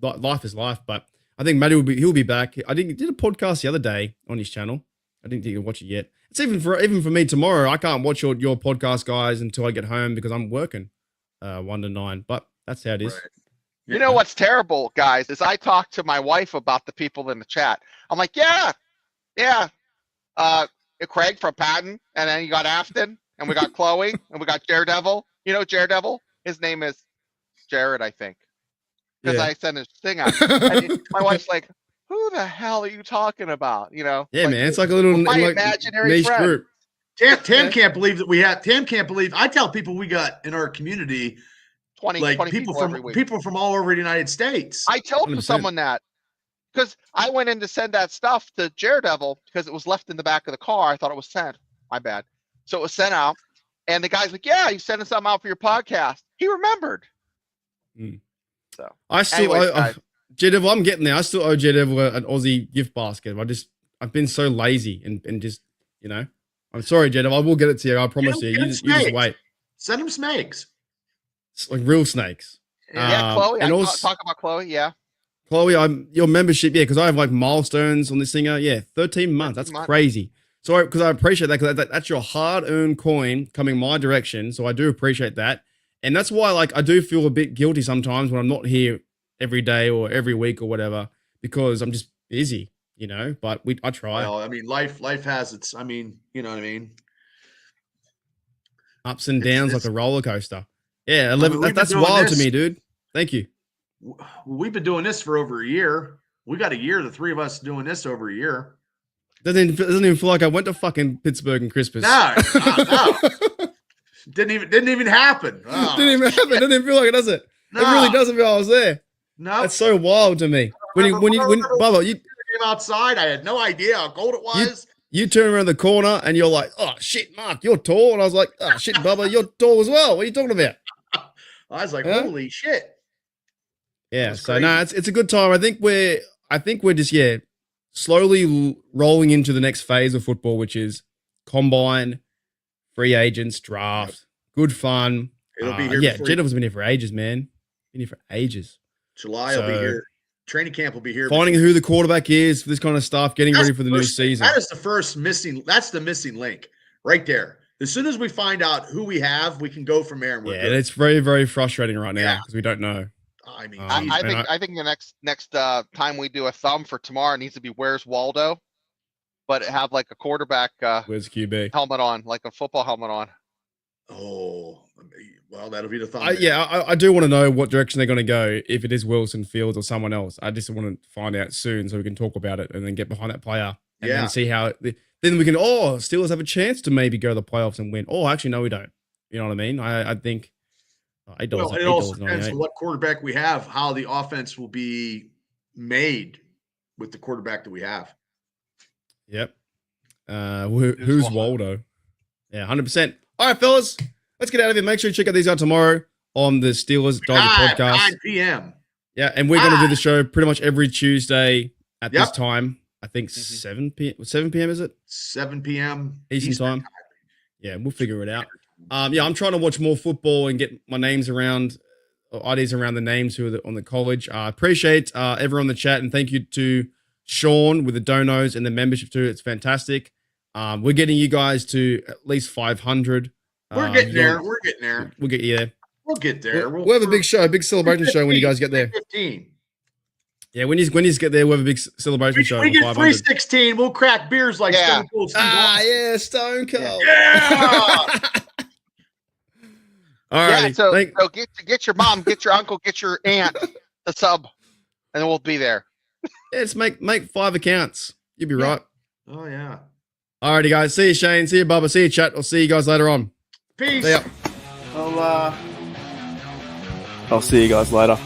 life is life, but I think Matty he'll be back. I think he did a podcast the other day on his channel. I didn't think you watch it yet. It's even for me tomorrow. I can't watch your podcast, guys, until I get home because I'm working 1 to 9, but that's how it is. Right. You know what's terrible, guys, is I talk to my wife about the people in the chat. I'm like, Craig from Patton, and then you got Afton, and we got Chloe, and we got Daredevil. You know Daredevil? His name is Jared, I think. Because I sent his thing out. And my wife's like, who the hell are you talking about? Yeah, man, it's like a little imaginary niche friend. group. Tam can't believe that we have. Tam can't believe. I tell people we got in our community 20 people from all over the United States. I told 100%. someone that because I went in to send that stuff to Daredevil because it was left in the back of the car. I thought it was sent. My bad. So it was sent out, and the guy's like, "Yeah, you sending something out for your podcast." He remembered. So I still J-Devil, I'm getting there. I still owe J-Devil an Aussie gift basket. I've been so lazy and just I'm sorry, J-Devil. I will get it to you. I promise you. You just wait. Send him some eggs. Like real snakes. Yeah, Chloe. And also talk about Chloe. Yeah, Chloe. Your membership. Yeah, because I have like milestones on this thing. 13 months. That's crazy. So because I appreciate that because that's your hard-earned coin coming my direction. So I do appreciate that, and that's why I do feel a bit guilty sometimes when I'm not here every day or every week or whatever because I'm just busy. But I try. Well, I mean, life has its. I mean, you know what I mean. Ups and downs like a roller coaster. Yeah, 11. That's wild to me, dude. Thank you. We've been doing this for over a year. We got a year, the three of us doing this over a year. Doesn't even feel like I went to fucking Pittsburgh and Christmas. No. Didn't even happen. Oh, Didn't even happen. Doesn't even feel like it, does it? No. It really doesn't feel like I was there. No. That's so wild to me. When Bubba, you came outside, I had no idea how cold it was. You turn around the corner and you're like, oh shit, Mark, you're tall. And I was like, oh shit, Bubba, you're tall as well. What are you talking about? I was like, Huh? holy shit. Yeah. So no, it's a good time. I think we're just slowly rolling into the next phase of football, which is combine, free agents, draft, good fun. It'll be here. Yeah, Jennifer's been here for ages, man. Been here for ages. July will be here. Training camp will be here. Finding who the quarterback is for this kind of stuff, getting ready for the new season. That is the first missing. That's the missing link right there. As soon as we find out who we have, we can go from there. And we're good. It's very, very frustrating right now because we don't know. I mean, I think the next time we do a thumb for tomorrow needs to be where's Waldo, but have like a quarterback Where's QB helmet on, like a football helmet on. Oh, well, that'll be the thumb. I do want to know what direction they're going to go. If it is Wilson Fields or someone else, I just want to find out soon so we can talk about it and then get behind that player and then see how. Then we can. Steelers have a chance to maybe go to the playoffs and win. Oh, actually, no, we don't. You know what I mean? I think. It also depends on what quarterback we have, how the offense will be made with the quarterback that we have. Yep. Who's Waldo? Yeah, 100%. All right, fellas, let's get out of here. Make sure you check out these out tomorrow on the Steelers Dodger podcast. 9 p.m. Yeah, and we're going to do the show pretty much every Tuesday at this time. I think 7 p.m. 7 p.m. is it? 7 p.m. Eastern time. Yeah, we'll figure it out. I'm trying to watch more football and get my names around, ideas around the names who are on the college. I appreciate everyone in the chat, and thank you to Sean with the donos and the membership too. It's fantastic. We're getting you guys to at least 500. We're getting there. We're getting there. We'll get you there. We'll get there. We'll have a big show, a big celebration show when you guys get there. 15. Yeah, when you get there, we'll have a big celebration show. We get 316. We'll crack beers like Stone Cold Steve Austin. Yeah, Stone Cold. Yeah. All right. So get your mom, get your uncle, get your aunt the sub, and we'll be there. Yeah, just make 5 accounts. You'll be right. Oh yeah. All righty, guys. See you, Shane. See you, Bubba. See you, chat. I'll see you guys later on. Peace. See ya. I'll see you guys later.